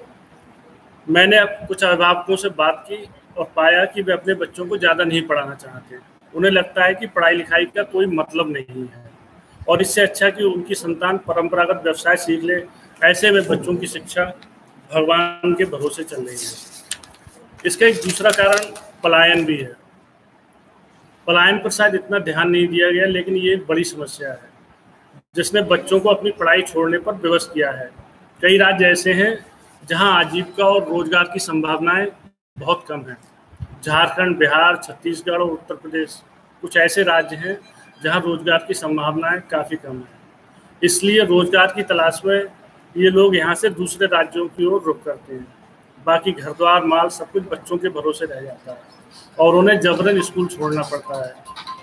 मैंने कुछ अभिभावकों से बात की और पाया कि वे अपने बच्चों को ज़्यादा नहीं पढ़ाना चाहते। उन्हें लगता है कि पढ़ाई लिखाई का कोई मतलब नहीं है और इससे अच्छा कि उनकी संतान परंपरागत व्यवसाय सीख ले। ऐसे में बच्चों की शिक्षा भगवान के भरोसे चल रही है। इसका एक दूसरा कारण पलायन भी है। पलायन पर शायद इतना ध्यान नहीं दिया गया, लेकिन ये एक बड़ी समस्या है जिसने बच्चों को अपनी पढ़ाई छोड़ने पर विवश किया है। कई राज्य ऐसे हैं जहां आजीविका और रोजगार की संभावनाएं बहुत कम हैं। झारखंड, बिहार, छत्तीसगढ़ और उत्तर प्रदेश कुछ ऐसे राज्य हैं जहां रोजगार की संभावनाएं काफ़ी कम हैं। इसलिए रोजगार की तलाश में ये लोग यहाँ से दूसरे राज्यों की ओर रुख करते हैं। बाकी घर द्वार, माल सब कुछ बच्चों के भरोसे रह जाता है और उन्हें जबरन स्कूल छोड़ना पड़ता है।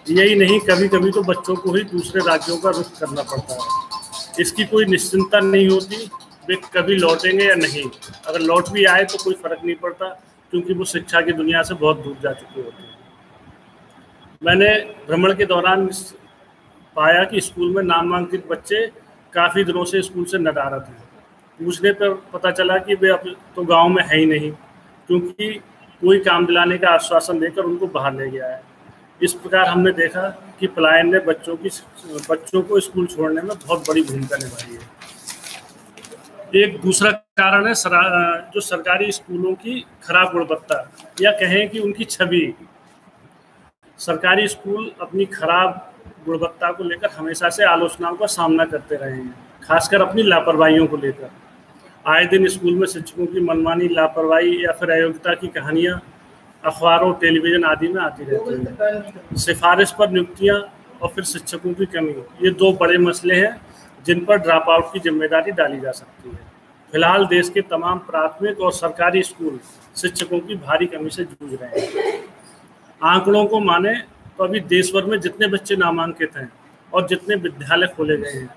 यही नहीं, कभी कभी तो बच्चों को ही दूसरे राज्यों का रुख करना पड़ता है। इसकी कोई निश्चिंतता नहीं होती वे कभी लौटेंगे या नहीं। अगर लौट भी आए तो कोई फर्क नहीं पड़ता, क्योंकि वो शिक्षा की दुनिया से बहुत दूर जा चुके होते हैं। मैंने भ्रमण के दौरान पाया कि स्कूल में नामांकित बच्चे काफ़ी दिनों से स्कूल से नदारत हैं। पूछने पर पता चला कि वे अब तो गांव में है ही नहीं, क्योंकि कोई काम दिलाने का आश्वासन देकर उनको बाहर ले गया है। इस प्रकार हमने देखा कि पलायन ने बच्चों को स्कूल छोड़ने में बहुत बड़ी भूमिका निभाई है। एक दूसरा कारण है जो सरकारी स्कूलों की खराब गुणवत्ता, या कहें कि उनकी छवि। सरकारी स्कूल अपनी खराब गुणवत्ता को लेकर हमेशा से आलोचनाओं का सामना करते रहे हैं, खासकर अपनी लापरवाहियों को लेकर। आए दिन स्कूल में शिक्षकों की मनमानी, लापरवाही या फिर अयोग्यता की कहानियाँ अखबारों, टेलीविज़न आदि में आती रहती हैं। सिफारिश पर नियुक्तियाँ और फिर शिक्षकों की कमी, ये दो बड़े मसले हैं जिन पर ड्रॉप आउट की जिम्मेदारी डाली जा सकती है। फिलहाल देश के तमाम प्राथमिक और सरकारी स्कूल शिक्षकों की भारी कमी से जूझ रहे हैं। आंकड़ों को माने तो अभी देश भर में जितने बच्चे नामांकित हैं और जितने विद्यालय खोले गए हैं,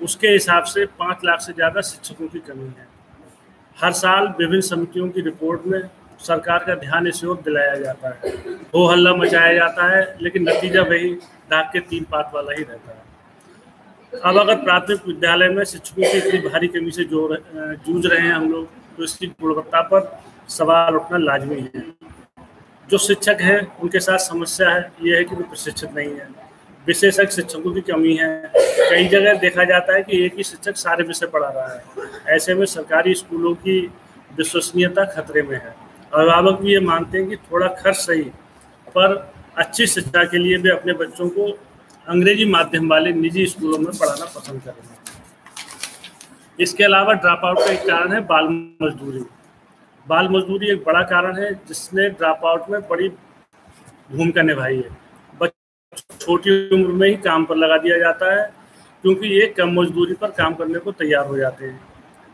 उसके हिसाब से 5 लाख से ज़्यादा शिक्षकों की कमी है। हर साल विभिन्न समितियों की रिपोर्ट में सरकार का ध्यान इस ओर दिलाया जाता है, हो हल्ला मचाया जाता है, लेकिन नतीजा वही डाक के 3 पात वाला ही रहता है। अब अगर प्राथमिक विद्यालय में शिक्षकों की इतनी भारी कमी से जूझ रहे हैं हम लोग, तो इसकी गुणवत्ता पर सवाल उठना लाजमी है। जो शिक्षक हैं उनके साथ समस्या है ये है कि वो प्रशिक्षित नहीं है, विशेषज्ञ शिक्षकों की कमी है। कई जगह देखा जाता है कि एक ही शिक्षक सारे विषय पढ़ा रहा है। ऐसे में सरकारी स्कूलों की विश्वसनीयता खतरे में है। अभिभावक भी ये मानते हैं कि थोड़ा खर्च सही, पर अच्छी शिक्षा के लिए वे अपने बच्चों को अंग्रेजी माध्यम वाले निजी स्कूलों में पढ़ाना पसंद करेंगे। इसके अलावा ड्रॉप आउट का एक कारण है बाल मजदूरी। बाल मजदूरी एक बड़ा कारण है जिसने ड्रॉप आउट में बड़ी भूमिका निभाई है। बच्चों छोटी उम्र में ही काम पर लगा दिया जाता है क्योंकि ये कम मजदूरी पर काम करने को तैयार हो जाते हैं।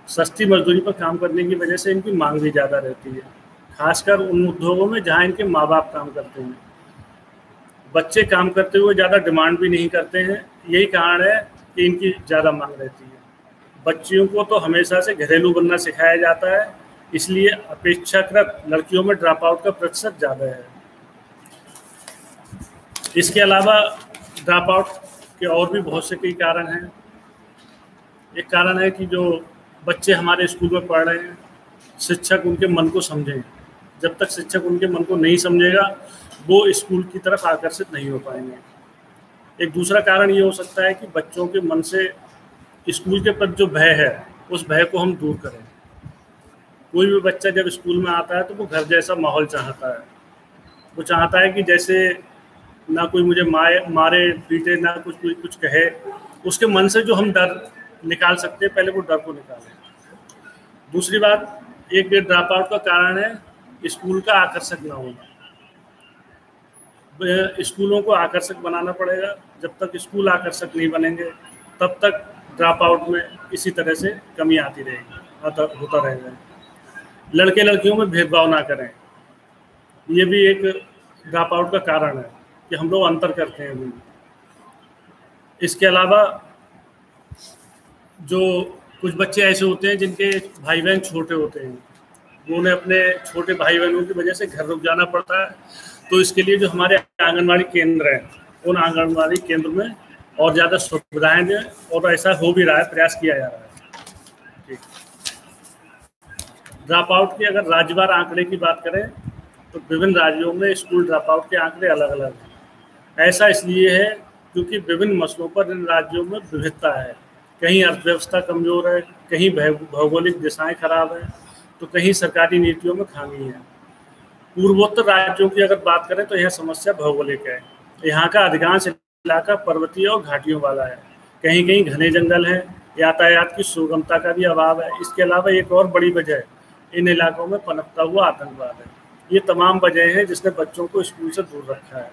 सस्ती मजदूरी पर काम करने की वजह से इनकी मांग भी ज़्यादा रहती है, खासकर उन उद्योगों में जहाँ इनके माँ बाप काम करते हैं। बच्चे काम करते हुए ज़्यादा डिमांड भी नहीं करते हैं, यही कारण है कि इनकी ज़्यादा मांग रहती है। बच्चियों को तो हमेशा से घरेलू बनना सिखाया जाता है, इसलिए अपेक्षाकृत लड़कियों में ड्रॉप आउट का प्रतिशत ज़्यादा है। इसके अलावा ड्रॉप आउट के और भी बहुत से कई कारण हैं। एक कारण है कि जो बच्चे हमारे स्कूल में पढ़ रहे हैं, शिक्षक उनके मन को समझें। जब तक शिक्षक उनके मन को नहीं समझेगा, वो स्कूल की तरफ आकर्षित नहीं हो पाएंगे। एक दूसरा कारण ये हो सकता है कि बच्चों के मन से स्कूल के प्रति जो भय है, उस भय को हम दूर करें। कोई भी बच्चा जब स्कूल में आता है तो वो घर जैसा माहौल चाहता है। वो चाहता है कि जैसे ना कोई मुझे मारे पीटे, ना कोई कुछ कहे। उसके मन से जो हम डर निकाल सकते हैं, पहले वो डर को निकालें। दूसरी बात, एक ड्रॉप आउट का कारण है स्कूल का आकर्षक ना होना। स्कूलों को आकर्षक बनाना पड़ेगा। जब तक स्कूल आकर्षक नहीं बनेंगे, तब तक ड्रॉप आउट में इसी तरह से कमी आती रहेगी, होता रहेगा। लड़के लड़कियों में भेदभाव ना करें, ये भी एक ड्रॉप आउट का कारण है कि हम लोग अंतर करते हैं। इसके अलावा जो कुछ बच्चे ऐसे होते हैं जिनके भाई बहन छोटे होते हैं, उन्हें अपने छोटे भाई बहनों की वजह से घर रुक जाना पड़ता है। तो इसके लिए जो हमारे आंगनबाड़ी केंद्र हैं, उन आंगनबाड़ी केंद्र में और ज़्यादा सुविधाएं दें, और ऐसा हो भी रहा है, प्रयास किया जा रहा है। ठीक। ड्रॉप आउट के अगर राज्यवार आंकड़े की बात करें तो विभिन्न राज्यों में स्कूल ड्रॉप आउट के आंकड़े अलग अलग हैं। ऐसा इसलिए है क्योंकि विभिन्न मसलों पर इन राज्यों में विविधता है। कहीं अर्थव्यवस्था कमज़ोर है, कहीं भौगोलिक दिशाएं खराब हैं, तो कहीं सरकारी नीतियों में खामी है। पूर्वोत्तर राज्यों की अगर बात करें तो यह समस्या भौगोलिक है। यहाँ का अधिकांश इलाका पर्वतीय और घाटियों वाला है। कहीं कहीं घने जंगल हैं, यातायात की सुगमता का भी अभाव है। इसके अलावा एक और बड़ी वजह इन इलाकों में पनपता हुआ आतंकवाद है। ये तमाम वजह हैं जिसने बच्चों को स्कूल से दूर रखा है।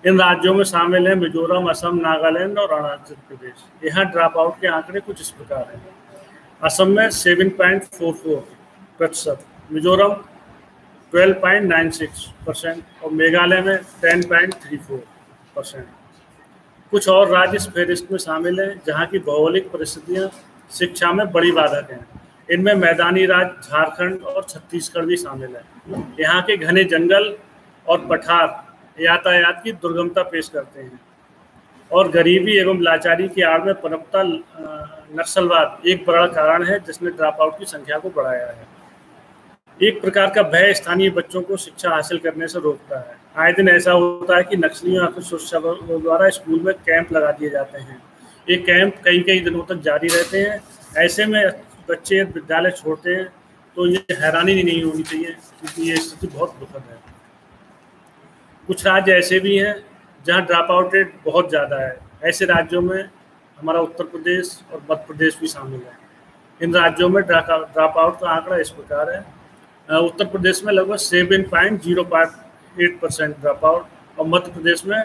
इन राज्यों में शामिल हैं मिजोरम, असम, नागालैंड और अरुणाचल प्रदेश। यहाँ ड्रॉप आउट के आंकड़े कुछ इस प्रकार हैं। असम में 7.44%, मिजोरम 12.96% और मेघालय में 10.34%। कुछ और राज्य इस फहरिस्त में शामिल हैं जहाँ की भौगोलिक परिस्थितियाँ शिक्षा में बड़ी बाधक हैं। इनमें मैदानी राज्य झारखंड और छत्तीसगढ़ भी शामिल है। यहाँ के घने जंगल और पठार यातायात की दुर्गमता पेश करते हैं, और गरीबी एवं लाचारी की आड़ में पनपता नक्सलवाद एक बड़ा कारण है जिसने ड्रॉप आउट की संख्या को बढ़ाया है। एक प्रकार का भय स्थानीय बच्चों को शिक्षा हासिल करने से रोकता है। आए दिन ऐसा होता है कि नक्सलियों या फिर सुरक्षा बलों द्वारा स्कूल में कैंप लगा दिए जाते हैं। ये कैंप कई कई दिनों तक जारी रहते हैं। ऐसे में बच्चे विद्यालय छोड़ते हैं, तो ये हैरानी नहीं होनी चाहिए क्योंकि ये स्थिति बहुत दुखद है। कुछ राज्य ऐसे भी हैं जहां ड्रॉप आउट रेट बहुत ज़्यादा है। ऐसे राज्यों में हमारा उत्तर प्रदेश और मध्य प्रदेश भी शामिल है। इन राज्यों में ड्रॉप आउट का आंकड़ा इस प्रकार है। उत्तर प्रदेश में लगभग 7.08% ड्रॉप आउट और मध्य प्रदेश में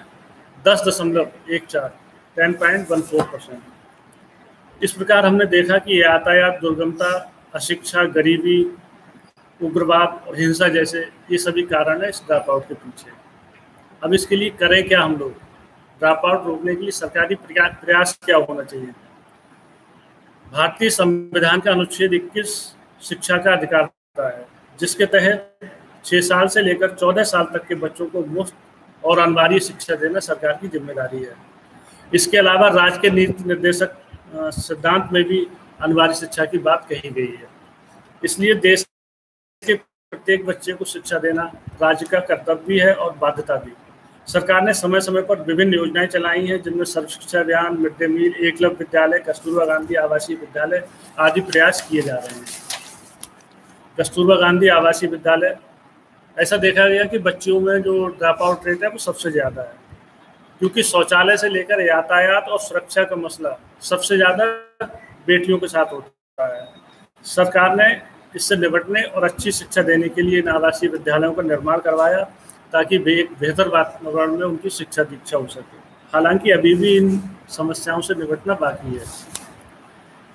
10.14% इस प्रकार हमने देखा कि यातायात दुर्गमता, अशिक्षा, गरीबी, उग्रवाद और हिंसा जैसे ये सभी कारण है इस ड्रॉप आउट के पीछे। अब इसके लिए करें क्या हम लोग? ड्रॉप आउट रोकने के लिए सरकारी प्रयास क्या होना चाहिए? भारतीय संविधान का अनुच्छेद 21 शिक्षा का अधिकार देता है, जिसके तहत 6 साल से लेकर 14 साल तक के बच्चों को मुफ्त और अनिवार्य शिक्षा देना सरकार की जिम्मेदारी है। इसके अलावा राज्य के नीति निर्देशक सिद्धांत में भी अनिवार्य शिक्षा की बात कही गई है। इसलिए देश के प्रत्येक बच्चे को शिक्षा देना राज्य का कर्तव्य है और बाध्यता भी। सरकार ने समय समय पर विभिन्न योजनाएं चलाई हैं, जिनमें सर्व शिक्षा अभियान, मिड डे मील, एकलव्य विद्यालय, कस्तूरबा गांधी आवासीय विद्यालय आदि प्रयास किए जा रहे हैं। कस्तूरबा गांधी आवासीय विद्यालय, ऐसा देखा गया कि बच्चियों में जो ड्रॉप आउट रेट है वो सबसे ज़्यादा है, क्योंकि शौचालय से लेकर यातायात और सुरक्षा का मसला सबसे ज़्यादा बेटियों के साथ होता है। सरकार ने इससे निपटने और अच्छी शिक्षा देने के लिए इन आवासीय विद्यालयों का निर्माण करवाया, ताकि एक बेहतर वातावरण में उनकी शिक्षा दीक्षा हो सके। हालांकि अभी भी इन समस्याओं से निपटना बाकी है।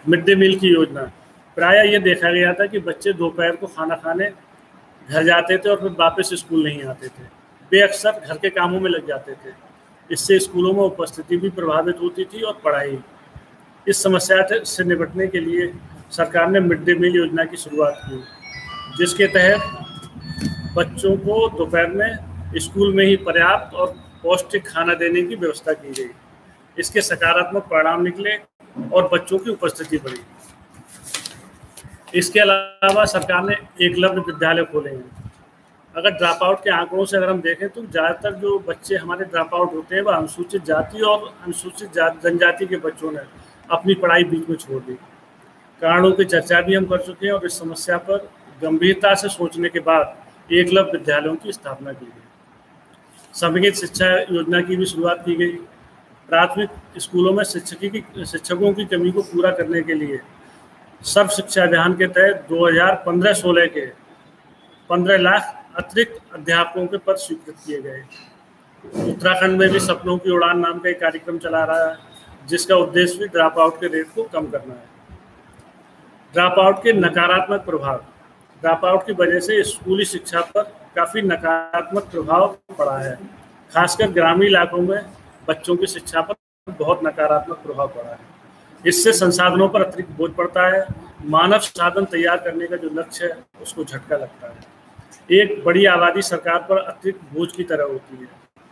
मिड डे मील की योजना, प्रायः ये देखा गया था कि बच्चे दोपहर को खाना खाने घर जाते थे और फिर वापस स्कूल नहीं आते थे। वे अक्सर घर के कामों में लग जाते थे। इससे स्कूलों में उपस्थिति भी प्रभावित होती थी और पढ़ाई। इस समस्या से निपटने के लिए सरकार ने मिड डे मील योजना की शुरुआत की, जिसके तहत बच्चों को दोपहर में स्कूल में ही पर्याप्त और पौष्टिक खाना देने की व्यवस्था की गई। इसके सकारात्मक परिणाम निकले और बच्चों की उपस्थिति बढ़ी। इसके अलावा सरकार ने एकलव्य विद्यालय खोले हैं। अगर ड्रॉप आउट के आंकड़ों से अगर हम देखें तो ज़्यादातर जो बच्चे हमारे ड्रॉप आउट होते हैं वह अनुसूचित जाति और अनुसूचित जनजाति के बच्चों ने अपनी पढ़ाई बीच में छोड़ दी। कारणों की चर्चा भी हम कर चुके हैं और इस समस्या पर गंभीरता से सोचने के बाद एकलव्य विद्यालयों की स्थापना की गई। समग्र शिक्षा योजना की भी शुरुआत की गई। प्राथमिक स्कूलों में शिक्षकों की कमी को पूरा करने के लिए सर्व शिक्षा अभियान के तहत 2015-16 के 15 लाख अतिरिक्त अध्यापकों के पद स्वीकृत किए गए। उत्तराखंड में भी सपनों की उड़ान नाम का एक कार्यक्रम चला रहा है, जिसका उद्देश्य भी ड्रॉप आउट के रेट को कम करना है। ड्रॉप आउट के नकारात्मक प्रभाव, ड्रॉप आउट की वजह से स्कूली शिक्षा पर काफ़ी नकारात्मक प्रभाव पड़ा है। खासकर ग्रामीण इलाकों में बच्चों की शिक्षा पर बहुत नकारात्मक प्रभाव पड़ा है। इससे संसाधनों पर अतिरिक्त बोझ पड़ता है। मानव साधन तैयार करने का जो लक्ष्य है उसको झटका लगता है। एक बड़ी आबादी सरकार पर अतिरिक्त बोझ की तरह होती है,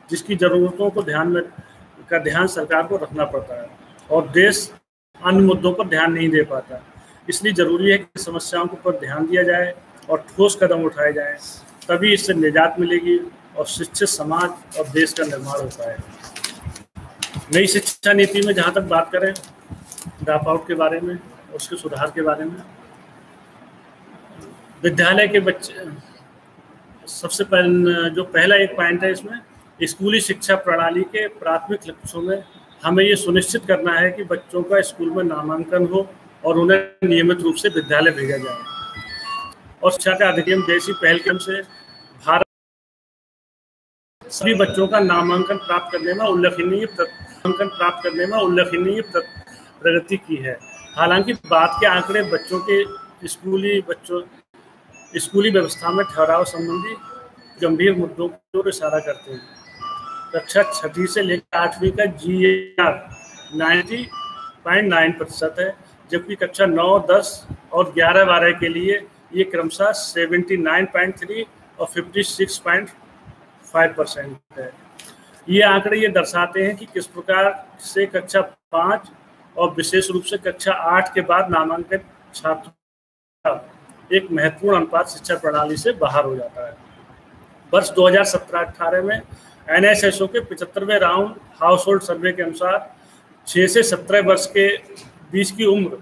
जिसकी ज़रूरतों को ध्यान सरकार को रखना पड़ता है और देश अन्य मुद्दों पर ध्यान नहीं दे पाता। इसलिए ज़रूरी है कि समस्याओं पर ध्यान दिया जाए और ठोस कदम उठाए जाएं, तभी इससे निजात मिलेगी और शिक्षित समाज और देश का निर्माण हो पाएगा। नई शिक्षा नीति में जहाँ तक बात करें ड्रॉप आउट के बारे में और उसके सुधार के बारे में, विद्यालय के बच्चे सबसे जो पहला एक पॉइंट है इसमें, स्कूली शिक्षा प्रणाली के प्राथमिक लक्ष्यों में हमें ये सुनिश्चित करना है कि बच्चों का स्कूल में नामांकन हो और उन्हें नियमित रूप से विद्यालय भेजा जाए। और शिक्षा का अधिनियम जैसी पहल क्रम से भारत सभी बच्चों का नामांकन प्राप्त करने में उल्लेखनीय प्रगति की है। हालांकि बात के आंकड़े बच्चों के स्कूली व्यवस्था में ठहराव संबंधी गंभीर मुद्दों की ओर इशारा करते हैं। कक्षा 6 से लेकर 8वीं का GAR 90.9% है, जबकि कक्षा 9, 10 और 11-12 के लिए ये क्रमशः 79.3 और 56.5% है। ये आंकड़े ये दर्शाते हैं कि किस प्रकार से कक्षा 5 और विशेष रूप से कक्षा 8 के बाद नामांकित छात्र एक महत्वपूर्ण अनुपात शिक्षा प्रणाली से बाहर हो जाता है। वर्ष 2017-18 में NSSO के 75वें राउंड हाउस होल्ड सर्वे के अनुसार 6 से 17 वर्ष के बीच की उम्र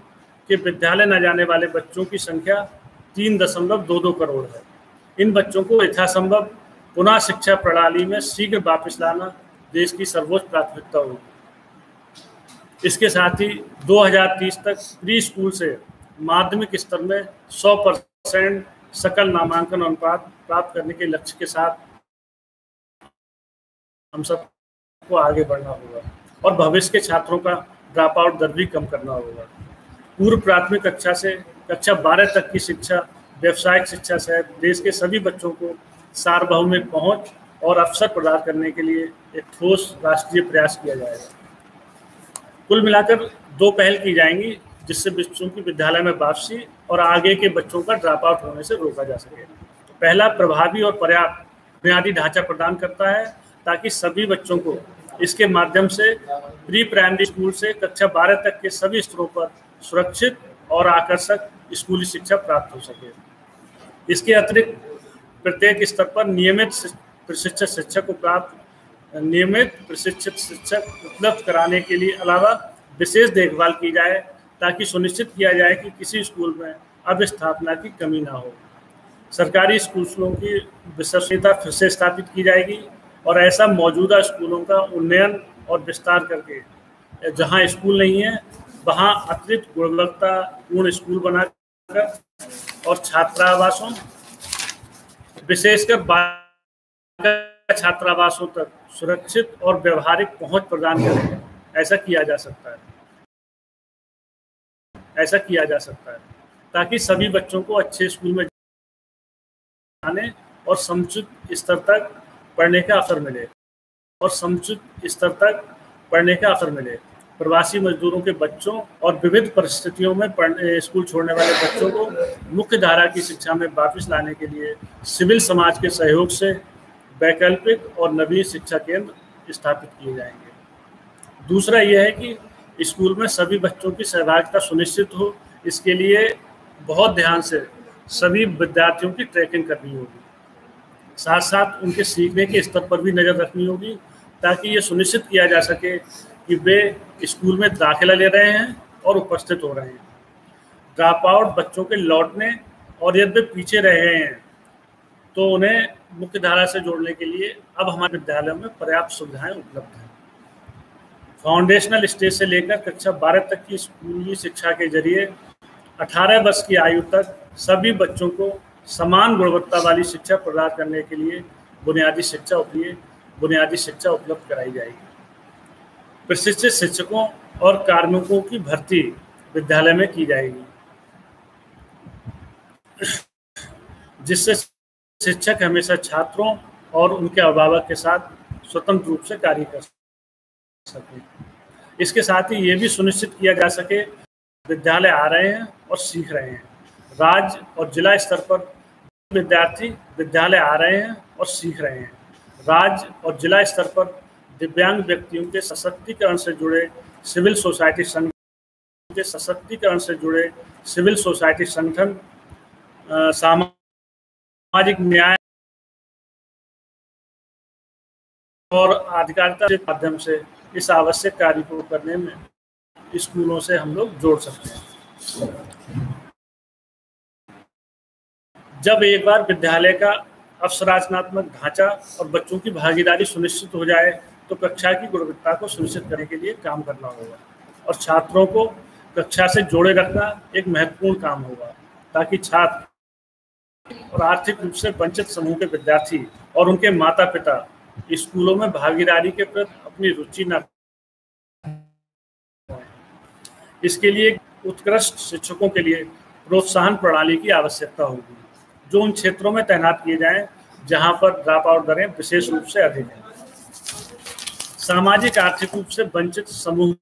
के विद्यालय न जाने वाले बच्चों की संख्या 3.22 करोड़ है। इन बच्चों को यथासंभव पुनः शिक्षा प्रणाली में शीघ्र वापस लाना देश की सर्वोच्च प्राथमिकता होगी। इसके साथ ही 2030 तक प्री स्कूल से माध्यमिक स्तर में 100% सकल नामांकन अनुपात प्राप्त करने के लक्ष्य के साथ हम सबको आगे बढ़ना होगा और भविष्य के छात्रों का ड्रॉप आउट दर भी कम करना होगा। पूर्व प्राथमिक कक्षा से कक्षा 12 तक की शिक्षा, व्यावसायिक शिक्षा सहित देश के सभी बच्चों को सार्वभौमिक पहुंच और अवसर प्रदान करने के लिए एक ठोस राष्ट्रीय प्रयास किया जाएगा। कुल मिलाकर 2 पहल की जाएंगी जिससे बच्चों की विद्यालय में वापसी और आगे के बच्चों का ड्रॉप आउट होने से रोका जा सके। पहला, प्रभावी और पर्याप्त बुनियादी ढांचा प्रदान करता है ताकि सभी बच्चों को इसके माध्यम से प्री प्राइमरी स्कूल से कक्षा 12 तक के सभी स्तरों पर सुरक्षित और आकर्षक स्कूली शिक्षा प्राप्त हो सके। इसके अतिरिक्त प्रत्येक स्तर पर नियमित प्रशिक्षित शिक्षक उपलब्ध कराने के लिए अलावा विशेष देखभाल की जाए ताकि सुनिश्चित किया जाए कि किसी स्कूल में अवस्थापना की कमी ना हो। सरकारी स्कूलों की विश्वसनीयता फिर से स्थापित की जाएगी और ऐसा मौजूदा स्कूलों का उन्नयन और विस्तार करके जहां स्कूल नहीं है वहां अतिरिक्त गुणवत्तापूर्ण स्कूल बनाकर और छात्रावासों, विशेषकर छात्रावासों तक सुरक्षित और व्यवहारिक पहुंच प्रदान करें। ऐसा किया जा सकता है ताकि सभी बच्चों को अच्छे स्कूल में जाने और समुचित स्तर तक पढ़ने का अवसर मिले। प्रवासी मजदूरों के बच्चों और विविध परिस्थितियों में स्कूल छोड़ने वाले बच्चों को मुख्य धारा की शिक्षा में वापस लाने के लिए सिविल समाज के सहयोग से वैकल्पिक और नवीन शिक्षा केंद्र स्थापित किए जाएंगे। दूसरा यह है कि स्कूल में सभी बच्चों की सहभागिता सुनिश्चित हो। इसके लिए बहुत ध्यान से सभी विद्यार्थियों की ट्रैकिंग करनी होगी, साथ साथ उनके सीखने के स्तर पर भी नज़र रखनी होगी ताकि ये सुनिश्चित किया जा सके कि वे स्कूल में दाखिला ले रहे हैं और उपस्थित हो रहे हैं। ड्रॉप आउट बच्चों के लौटने और यदि वे पीछे रहे हैं तो उन्हें मुख्य धारा से जोड़ने के लिए अब हमारे विद्यालयों में पर्याप्त सुविधाएं उपलब्ध हैं। फाउंडेशनल स्टेज से लेकर कक्षा 12 तक की स्कूली शिक्षा के जरिए 18 वर्ष की आयु तक सभी बच्चों को समान गुणवत्ता वाली शिक्षा प्रदान करने के लिए बुनियादी शिक्षा उपलब्ध कराई जाएगी। प्रशिक्षित शिक्षकों और कार्मिकों की भर्ती विद्यालय में की जाएगी जिससे शिक्षक हमेशा छात्रों और उनके अभिभावक के साथ स्वतंत्र रूप से कार्य कर सके। इसके साथ ही ये भी सुनिश्चित किया जा सके विद्यालय आ रहे हैं और सीख रहे हैं। राज्य और जिला स्तर पर विद्यार्थी विद्यालय आ रहे हैं और सीख रहे हैं। राज्य और जिला स्तर पर दिव्यांग व्यक्तियों के सशक्तिकरण से जुड़े सिविल सोसाइटी संगठन सामाजिक न्याय और आधिकारिता के माध्यम से इस आवश्यक कार्य को करने में स्कूलों से हम लोग जोड़ सकते हैं। जब एक बार विद्यालय का अवसरात्मक ढांचा और बच्चों की भागीदारी सुनिश्चित हो जाए तो कक्षा की गुणवत्ता को सुनिश्चित करने के लिए काम करना होगा और छात्रों को कक्षा से जोड़े रखना एक महत्वपूर्ण काम होगा ताकि छात्र और आर्थिक रूप से वंचित समूह के विद्यार्थी और उनके माता पिता स्कूलों में भागीदारी के प्रति अपनी रुचि न। इसके लिए उत्कृष्ट शिक्षकों के लिए प्रोत्साहन प्रणाली की आवश्यकता होगी जो उन क्षेत्रों में तैनात किए जाएं जहां पर ड्रॉप आउट दरें विशेष रूप से अधिक हैं। सामाजिक आर्थिक रूप से वंचित समूह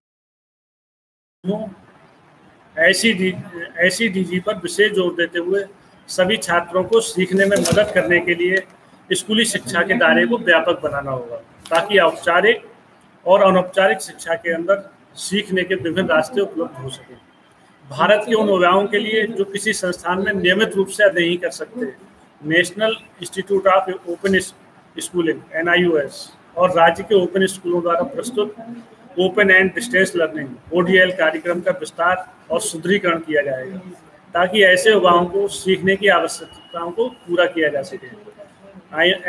ऐसी पर विशेष जोर देते हुए सभी छात्रों को सीखने में मदद करने के लिए स्कूली शिक्षा के दायरे को व्यापक बनाना होगा ताकि औपचारिक और अनौपचारिक शिक्षा के अंदर सीखने के विभिन्न रास्ते उपलब्ध हो सके। भारत के उन युवाओं के लिए जो किसी संस्थान में नियमित रूप से नहीं कर सकते, national institute of open schooling (NIOS) और राज्य के ओपन स्कूलों द्वारा प्रस्तुत open and distance learning (ODL) कार्यक्रम का विस्तार और सुदृढ़ीकरण किया जाएगा ताकि ऐसे युवाओं को सीखने की आवश्यकताओं को पूरा किया जा सके।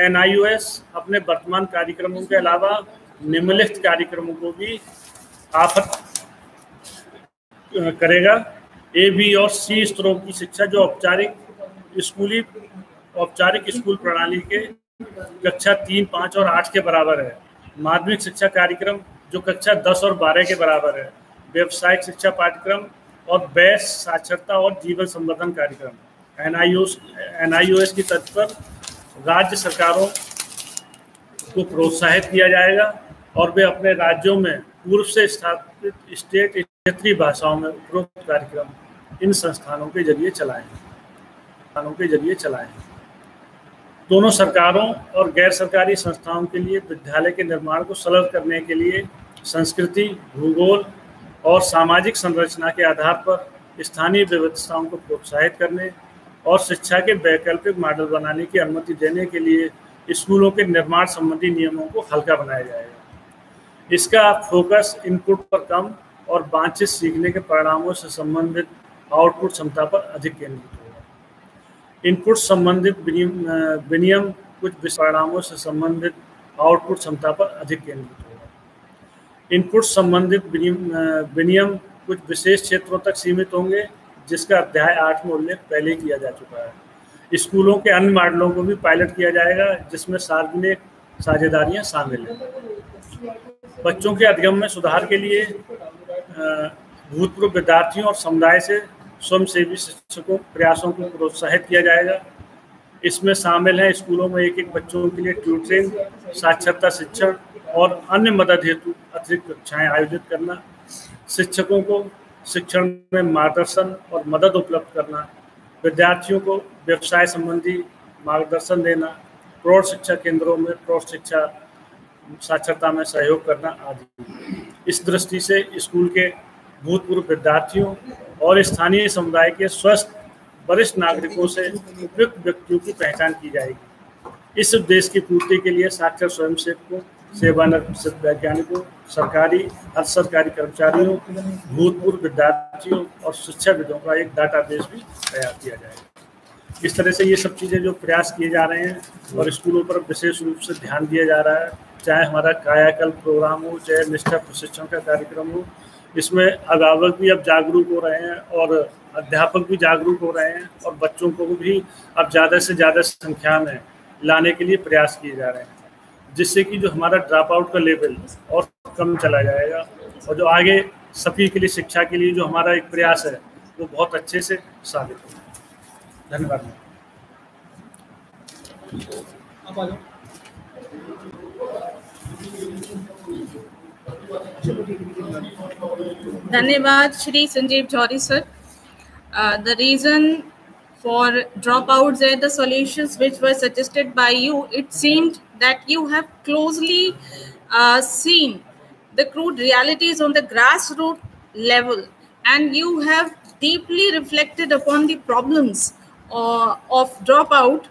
NIOS अपने वर्तमान कार्यक्रमों के अलावा निम्नलिखित कार्यक्रमों को भी ऑफर करेगा ए, बी और सी स्तरों की शिक्षा जो औपचारिक स्कूल प्रणाली के कक्षा 3, 5 और 8 के बराबर है। माध्यमिक शिक्षा कार्यक्रम जो कक्षा 10 और 12 के बराबर है। व्यावसायिक शिक्षा पाठ्यक्रम और वयस्क साक्षरता और जीवन संवर्धन कार्यक्रम NIOS की तर्ज पर राज्य सरकारों को प्रोत्साहित किया जाएगा और वे अपने राज्यों में पूर्व से स्थापित स्टेट क्षेत्रीय भाषाओं में उपरोक्त कार्यक्रम इन संस्थानों के जरिए चलाएं। दोनों सरकारों और गैर सरकारी संस्थाओं के लिए विद्यालय के निर्माण को सरल करने के लिए संस्कृति, भूगोल और सामाजिक संरचना के आधार पर स्थानीय व्यवस्थाओं को प्रोत्साहित करने और शिक्षा के वैकल्पिक मॉडल बनाने की अनुमति देने के लिए स्कूलों के निर्माण संबंधी नियमों को हल्का बनाया जाएगा। इसका फोकस इनपुट पर कम और वांछित सीखने के परिणामों से संबंधित आउटपुट क्षमता पर अधिक केंद्रित होगा। इनपुट संबंधित विनियम कुछ परिणामों से संबंधित आउटपुट क्षमता पर अधिक केंद्रित होगा। इनपुट संबंधित विनियम कुछ विशेष क्षेत्रों तक सीमित होंगे, जिसका अध्याय 8 में उल्लेख पहले किया जा चुका है। स्कूलों के अन्य मॉडलों को भी पायलट किया जाएगा, जिसमें सार्वजनिक साझेदारियां शामिल हैं। बच्चों के अधिगम में सुधार के लिए भूतपूर्व विद्यार्थियों और समुदाय से स्वयंसेवी शिक्षकों प्रयासों को प्रोत्साहित किया जाएगा। इसमें शामिल है स्कूलों में एक बच्चों के लिए ट्यूटरिंग, साक्षरता शिक्षण और अन्य मदद हेतु अतिरिक्त कक्षाएं आयोजित करना, शिक्षकों को शिक्षण में मार्गदर्शन और मदद उपलब्ध करना, विद्यार्थियों को व्यवसाय संबंधी मार्गदर्शन देना, प्रौढ़ शिक्षा केंद्रों में प्रौढ़ शिक्षा साक्षरता में सहयोग करना आदि। इस दृष्टि से स्कूल के भूतपूर्व विद्यार्थियों और स्थानीय समुदाय के स्वस्थ वरिष्ठ नागरिकों से उपयुक्त व्यक्तियों की पहचान की जाएगी। इस उद्देश्य की पूर्ति के लिए साक्षर स्वयंसेवकों, सेवानिवृत्त वैज्ञानिकों, सरकारी अर्ध सरकारी कर्मचारियों, भूतपूर्व विद्यार्थियों और शिक्षाविदों का एक डाटाबेस भी तैयार किया जाएगा। इस तरह से ये सब चीज़ें जो प्रयास किए जा रहे हैं और स्कूलों पर विशेष रूप से ध्यान दिया जा रहा है, चाहे हमारा कायाकल्प प्रोग्राम हो, चाहे निष्ठा प्रशिक्षण का कार्यक्रम हो, इसमें अभिभावक भी अब जागरूक हो रहे हैं और अध्यापक भी जागरूक हो रहे हैं और बच्चों को भी अब ज़्यादा से ज़्यादा संख्या में लाने के लिए प्रयास किए जा रहे हैं, जिससे कि जो हमारा ड्रॉप आउट का लेवल और कम चला जाएगा और जो आगे सभी के लिए शिक्षा के लिए जो हमारा एक प्रयास है वो बहुत अच्छे से साबित होगा। धन्यवाद। धन्यवाद श्री संजीव जौहरी sir. The reason for dropouts and the solutions which were suggested by you, it seemed that you have closely seen the crude realities on the grassroots level, and you have deeply reflected upon the problems of dropout,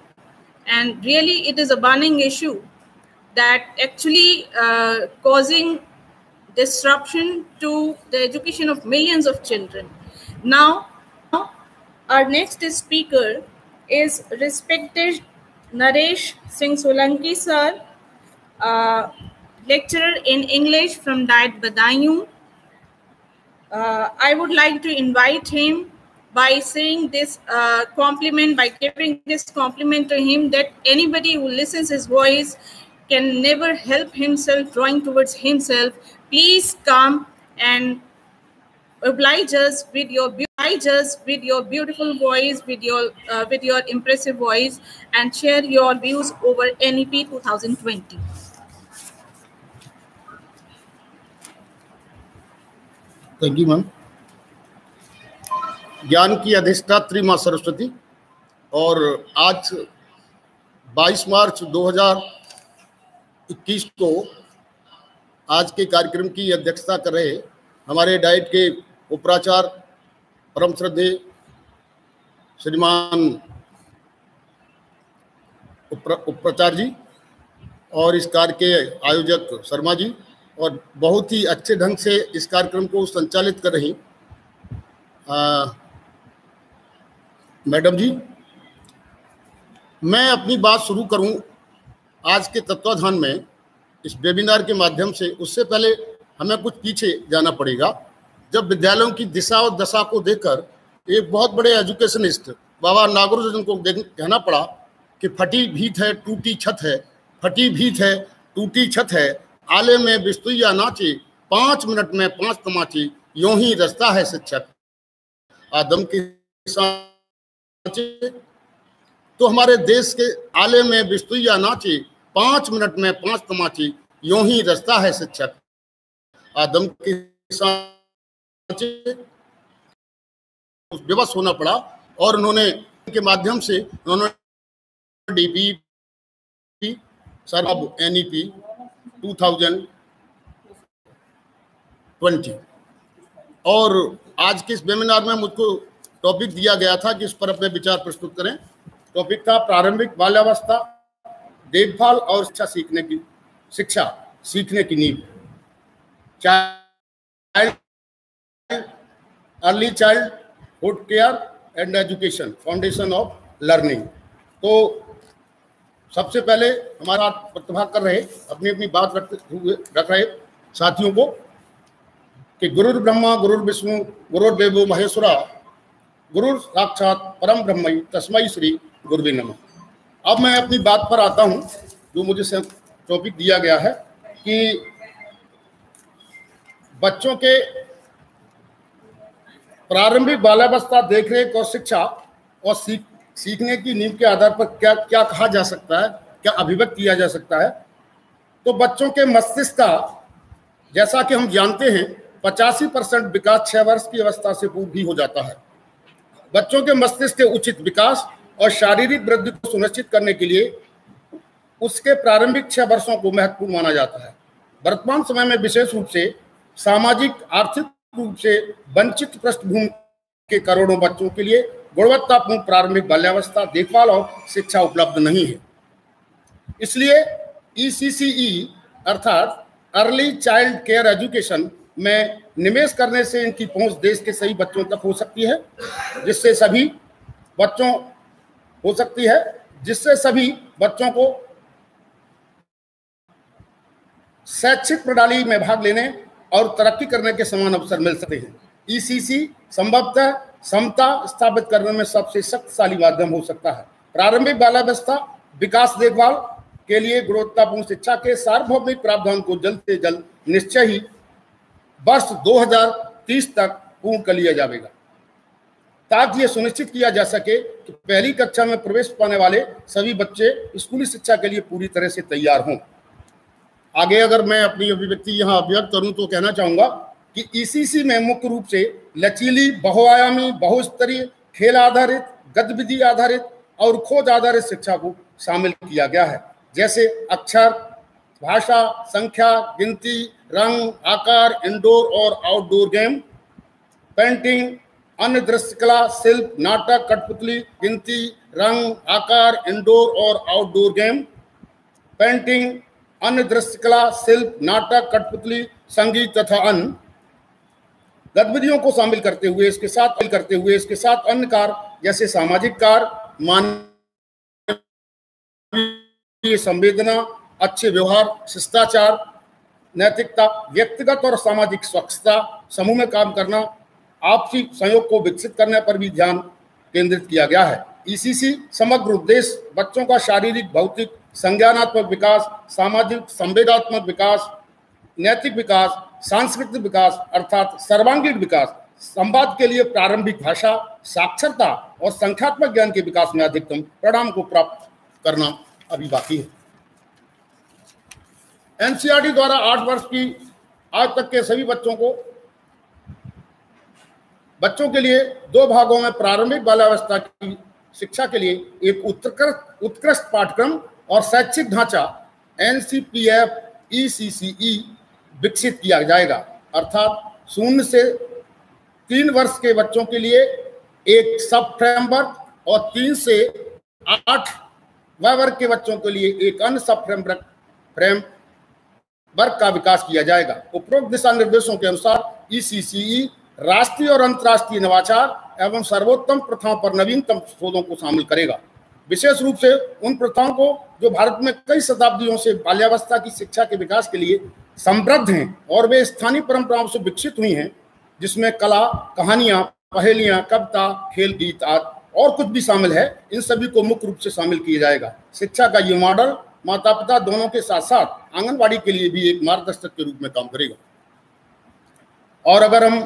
and really it is a burning issue that actually causing disruption to the education of millions of children. Now, our next speaker is respected Naresh Singh Solanki sir, lecturer in English from DIET Badaयूं. I would like to invite him by saying this compliment, by giving this compliment to him, that anybody who listens his voice can never help himself drawing towards himself. Please come and oblige us with your beautiful voice, with your impressive voice, and share your views over NEP 2020. Thank you ma'am. ज्ञान की अधिष्ठात्री माँ सरस्वती, और आज 22 मार्च 2021 को आज के कार्यक्रम की अध्यक्षता कर रहे हमारे डाइट के उपराचार्य परम श्रद्धेय श्रीमान उपराचार्य जी और इस कार्य के आयोजक शर्मा जी, और बहुत ही अच्छे ढंग से इस कार्यक्रम को संचालित कर रही मैडम जी। मैं अपनी बात शुरू करूं आज के तत्वाधान में इस वेबिनार के माध्यम से। उससे पहले हमें कुछ पीछे जाना पड़ेगा। जब विद्यालयों की दिशा और दशा को देखकर एक बहुत बड़े एजुकेशनिस्ट बाबा नागौर को कहना पड़ा कि फटी भीत है टूटी छत है, फटी भीत है टूटी छत है, आले में बिस्तुइया नाचे, 5 मिनट में 5 तमाचे, यूं ही रस्ता है शिक्षक आदम के सांचे। तो हमारे देश के आले में बिस्तुइया नाचे, 5 मिनट में 5 तमाचे, यूं ही रस्ता है शिक्षक आदम के सांचे। बेबस होना पड़ा और उन्होंने के माध्यम से उन्होंने डीपी सर अब NEP 2020 और आज के इस वेबिनार में मुझको टॉपिक दिया गया था कि इस पर अपने विचार प्रस्तुत करें। टॉपिक था प्रारंभिक बाल्यावस्था, देखभाल और शिक्षा सीखने की नींव, early childhood care and education, foundation of learning. तो सबसे पहले हमारा प्रतिभाग कर रहे अपनी अपनी बात रख रहे साथियों को कि गुरुर् ब्रह्मा गुरुर्विष्णु गुरुर्देवो महेश्वरा गुरु साक्षात परम ब्रह्म तस्मै श्री गुरुवे नमः। अब मैं अपनी बात पर आता हूं, जो मुझे टॉपिक दिया गया है कि बच्चों के प्रारंभिक बाल्यावस्था, देखरेख और शिक्षा और सीखने की नींव के आधार पर क्या क्या कहा जा सकता है, क्या अभिव्यक्त किया जा सकता है। तो बच्चों के मस्तिष्क का, जैसा कि हम जानते हैं, 85% विकास 6 वर्ष की अवस्था से पूर्व भी हो जाता है। बच्चों के मस्तिष्क के उचित विकास और शारीरिक वृद्धि को सुनिश्चित करने के लिए उसके प्रारंभिक 6 वर्षों को महत्वपूर्ण माना जाता है। वर्तमान समय में विशेष रूप से सामाजिक आर्थिक रूप से वंचित पृष्ठभूमि के करोड़ों बच्चों के लिए गुणवत्तापूर्ण प्रारंभिक बाल्यावस्था, देखभाल और शिक्षा उपलब्ध नहीं है। इसलिए ECCE अर्थात अर्ली चाइल्ड केयर एजुकेशन में निवेश करने से इनकी पहुंच देश के सही बच्चों तक हो सकती है, जिससे सभी बच्चों को शैक्षिक प्रणाली में भाग लेने और तरक्की करने के समान अवसर मिल सकते हैं। ECC संभवतः समता स्थापित करने में सबसे शक्तिशाली माध्यम हो सकता है। प्रारंभिक बाल्यावस्था विकास देखभाल के लिए गुणवत्तापूर्ण शिक्षा के सार्वभौमिक प्रावधान को जल्द से जल्द निश्चय ही वर्ष 2030 तक पूर्ण कर लिया जाएगा, ताकि यह सुनिश्चित किया जा सके कि पहली कक्षा में प्रवेश पाने वाले सभी बच्चे स्कूली शिक्षा के लिए पूरी तरह से तैयार हों। आगे अगर मैं अपनी अभिव्यक्ति यहाँ अभिव्यक्त करूँ तो कहना चाहूँगा कि ECC में मुख्य रूप से लचीली, बहुआयामी, बहुस्तरीय, खेल आधारित, गतिविधि आधारित और खोज आधारित शिक्षा को शामिल किया गया है, जैसे अक्षर, भाषा, संख्या, गिनती, रंग, आकार, इंडोर और आउटडोर गेम, पेंटिंग, अन्य दृश्य कला, शिल्प, नाटक, कठपुतली, गिनती, रंग, आकार, इंडोर और आउटडोर गेम, पेंटिंग, अन्य दृश्य कला, शिल्प, नाटक, कठपुतली, संगीत तथा अन्य गतिविधियों को शामिल करते हुए इसके साथ अन्य कार्य जैसे सामाजिक कार्य, मानवीय संवेदना, अच्छे व्यवहार, शिष्टाचार, नैतिकता, व्यक्तिगत और सामाजिक स्वच्छता, समूह में काम करना, आपसी सहयोग को विकसित करने पर भी ध्यान केंद्रित किया गया है। ECC समग्र उद्देश्य बच्चों का शारीरिक, भौतिक, संज्ञानात्मक विकास, सामाजिक संवेदनात्मक विकास, नैतिक विकास, सांस्कृतिक विकास अर्थात सर्वांगीण विकास, संवाद के लिए प्रारंभिक भाषा, साक्षरता और संख्यात्मक ज्ञान के विकास में अधिकतम परिणाम को प्राप्त करना अभी बाकी है। NCERT द्वारा 8 वर्ष की आज तक के सभी बच्चों के लिए 2 भागों में प्रारंभिक बाल्यावस्था की शिक्षा के लिए एक उत्कृष्ट पाठ्यक्रम और शैक्षिक ढांचा NCPF ECCE विकसित किया जाएगा, अर्थात 0 से 3 वर्ष के बच्चों के लिए एक सब फ्रेमवर्क और 3 से 8 वर्ग के बच्चों के लिए एक अन्य सब फ्रेमवर्क का विकास किया जाएगा। उपरोक्त दिशा निर्देशों के अनुसार ECCE राष्ट्रीय और अंतर्राष्ट्रीय नवाचार एवं सर्वोत्तम प्रथाओं पर नवीनतम शोधों को शामिल करेगा, विशेष रूप से उन प्रथाओं को जो भारत में कई शताब्दियों से बाल्यावस्था की शिक्षा के विकास के लिए समृद्ध हैं और वे स्थानीय परंपराओं से विकसित हुई हैं, जिसमें कला, कहानियां, पहेलियां, कविता, खेल, गीत आदि और कुछ भी शामिल है, इन सभी को मुख्य रूप से शामिल किया जाएगा। शिक्षा का ये मॉडल माता पिता दोनों के साथ साथ आंगनबाड़ी के लिए भी एक मार्गदर्शक के रूप में काम करेगा। और अगर हम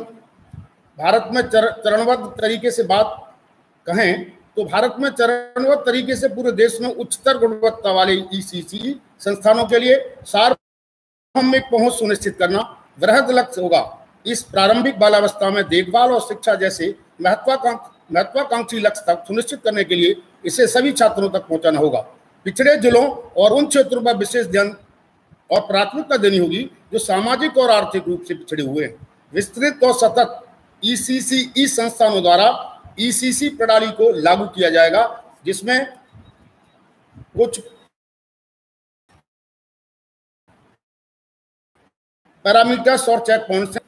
भारत में चरणबद्ध तरीके से बात कहें तो भारत में चरणबद्ध तरीके से पूरे देश में उच्चतर गुणवत्ता वाले ईसीसी संस्थानों के लिए सार्वभौमिक पहुंच सुनिश्चित करना वृहद लक्ष्य होगा। इस प्रारंभिक बाल्यावस्था में देखभाल और शिक्षा जैसे महत्वाकांक्षी लक्ष्य तक सुनिश्चित करने के लिए इसे सभी छात्रों तक पहुंचाना होगा। पिछड़े जिलों और उन क्षेत्रों पर विशेष ध्यान और प्राथमिकता देनी होगी जो सामाजिक और आर्थिक रूप से पिछड़े हुए हैं। विस्तृत और सतत ईसीसी संस्थानों द्वारा ईसीसी प्रणाली को लागू किया जाएगा, जिसमें कुछ पैरामीटर्स और चेक पॉइंट्स हैं।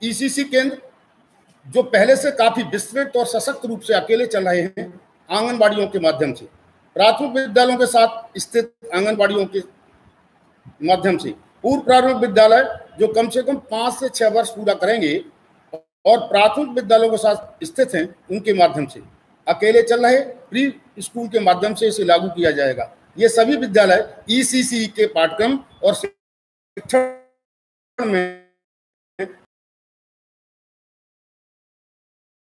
ईसीसी केंद्र जो पहले से काफी विस्तृत और सशक्त रूप से अकेले चल रहे हैं आंगनबाड़ियों के माध्यम से, प्राथमिक विद्यालयों के साथ स्थित आंगनबाड़ियों के माध्यम से, पूर्व प्राथमिक विद्यालय जो कम से कम 5 से 6 वर्ष पूरा करेंगे और प्राथमिक विद्यालयों के साथ स्थित हैं उनके माध्यम से, अकेले चल रहे प्री स्कूल के माध्यम से इसे लागू किया जाएगा। ये सभी विद्यालय ईसीसी के पाठ्यक्रम और शिक्षण में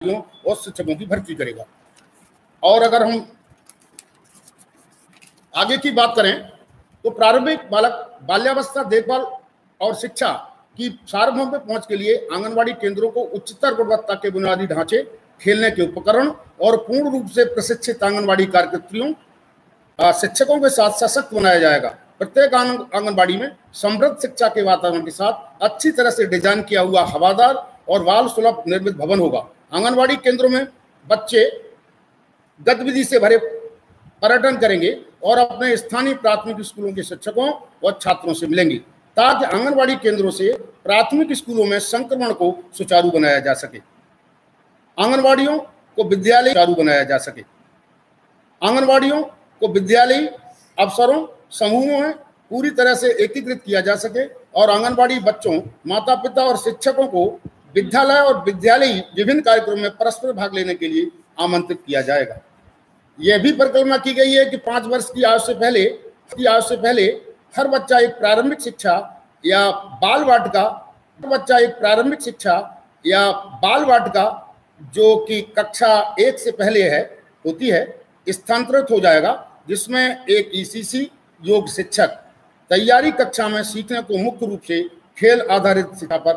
और शिक्षकों की भर्ती करेगा। और अगर हम आगे की बात करें तो प्रारंभिक बाल्यावस्था देखभाल और शिक्षा की सार्वभौमिक पहुंच के लिए आंगनबाड़ी केंद्रों को उच्चतर गुणवत्ता के बुनियादी ढांचे, खेलने के उपकरण और पूर्ण रूप से प्रशिक्षित आंगनबाड़ी कार्यकर्तियों शिक्षकों के साथ सशक्त बनाया जाएगा। प्रत्येक आंगनबाड़ी में समृद्ध शिक्षा के वातावरण के साथ अच्छी तरह से डिजाइन किया हुआ हवादार और बाल सुलभ निर्मित भवन होगा। आंगनबाड़ी केंद्रों में बच्चे गतिविधि से भरे पर्यटन करेंगे और अपने स्थानीय प्राथमिक स्कूलों के शिक्षकों और छात्रों से मिलेंगे, ताकि आंगनबाड़ी केंद्रों से प्राथमिक स्कूलों में संक्रमण को सुचारू बनाया जा सके। आंगनबाड़ियों को विद्यालय सुचारू बनाया जा सके। आंगनबाड़ियों को विद्यालयी अफसरों समूहों में पूरी तरह से एकीकृत किया जा सके और आंगनबाड़ी बच्चों, माता पिता और शिक्षकों को विद्यालय और विद्यालयी विभिन्न कार्यक्रमों में परस्पर भाग लेने के लिए आमंत्रित किया जाएगा। यह भी परिकल्पना की गई है कि 5 वर्ष की आयु से पहले हर बच्चा एक प्रारंभिक शिक्षा या बाल वाटिका जो कि कक्षा 1 से पहले होती है स्थानांतरित हो जाएगा, जिसमें एक ईसीसी योग शिक्षक तैयारी कक्षा में सीखने को मुख्य रूप से खेल आधारित शिक्षा पर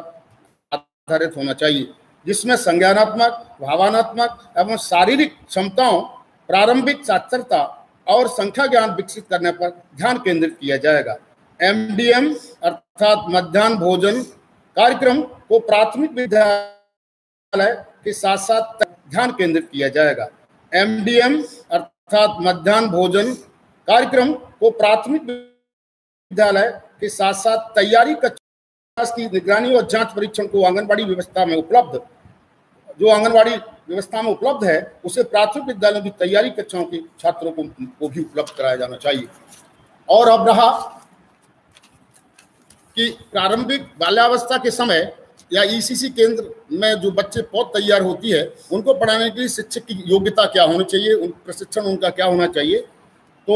आधारित होना चाहिए, जिसमें संज्ञानात्मक, भावनात्मक एवं शारीरिक क्षमताओं, प्रारंभिक साक्षरता और संख्या ज्ञान विकसित करने पर ध्यान केंद्रित किया जाएगा। एमडीएम अर्थात मध्याह्न भोजन कार्यक्रम को प्राथमिक विद्यालय के साथ साथ ध्यान केंद्रित किया जाएगा। एमडीएम अर्थात मध्याह्न भोजन कार्यक्रम को प्राथमिक विद्यालय के साथ साथ तैयारी कक्षा की निगरानी और जांच परीक्षण को आंगनबाड़ी व्यवस्था में उपलब्ध है उसे प्राथमिक विद्यालयों की तैयारी कक्षाओं के छात्रों को भी उपलब्ध कराया जाना चाहिए। और अब रहा कि प्रारंभिक बाल्यावस्था के समय या ईसीसी केंद्र में जो बच्चे पौध तैयार होती है उनको पढ़ाने के लिए शिक्षक की योग्यता क्या होनी चाहिए, प्रशिक्षण उनका क्या होना चाहिए। तो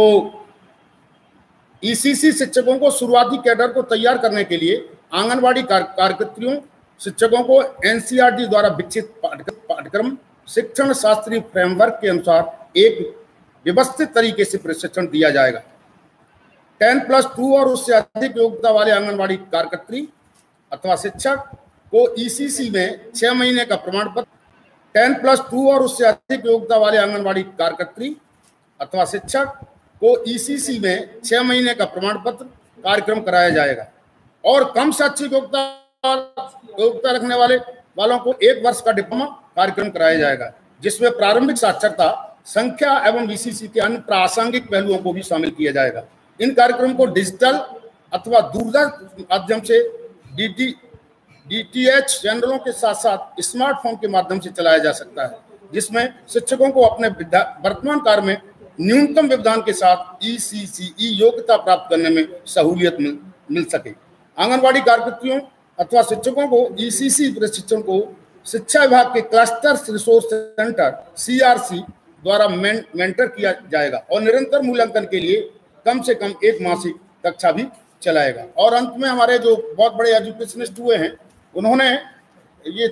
ईसीसी शिक्षकों को शुरुआती कैडर को तैयार करने के लिए आंगनबाड़ी कार्यकर्तियों शिक्षकों को एनसीईआरटी द्वारा विकसित पाठ्यक्रम शिक्षण शास्त्रीय फ्रेमवर्क के अनुसार एक व्यवस्थित तरीके से प्रशिक्षण दिया जाएगा। 10+2 और उससे अधिक योग्यता वाले आंगनबाड़ी कार्यकर्त्री अथवा शिक्षक को ईसीसी में 6 महीने का प्रमाण पत्र 10+2 और उससे अधिक योग्यता वाले आंगनबाड़ी कार्यकर्त्री अथवा शिक्षक को ईसीसी में 6 महीने का प्रमाण पत्र कार्यक्रम कराया जाएगा और कम शैक्षिक योग्यता रखने वालों को 1 वर्ष का डिप्लोमा कार्यक्रम कराया जाएगा, जिसमें प्रारंभिक साक्षरता, संख्या एवं ईसीसी के अन्य प्रासंगिक पहलुओं को भी शामिल किया जाएगा। इन कार्यक्रम को डिजिटल अथवा दूरदर्शन माध्यम से डीटीएच चैनलों के साथ साथ स्मार्टफोन के माध्यम से चलाया जा सकता है, जिसमें शिक्षकों को अपने वर्तमान कार्य में न्यूनतम व्यवधान के साथ ईसीसीई योग्यता प्राप्त करने में सहूलियत मिल सके। आंगनबाड़ी कार्यकर्तियों अथवा शिक्षकों को ईसीसी प्रशिक्षण को शिक्षा विभाग के क्लस्टर रिसोर्स सेंटर CRC द्वारा मेंटर किया जाएगा और निरंतर मूल्यांकन के लिए कम से कम एक मासिक कक्षा भी चलाएगा। और अंत में हमारे जो बहुत बड़े एजुकेशनिस्ट हुए हैं, उन्होंने ये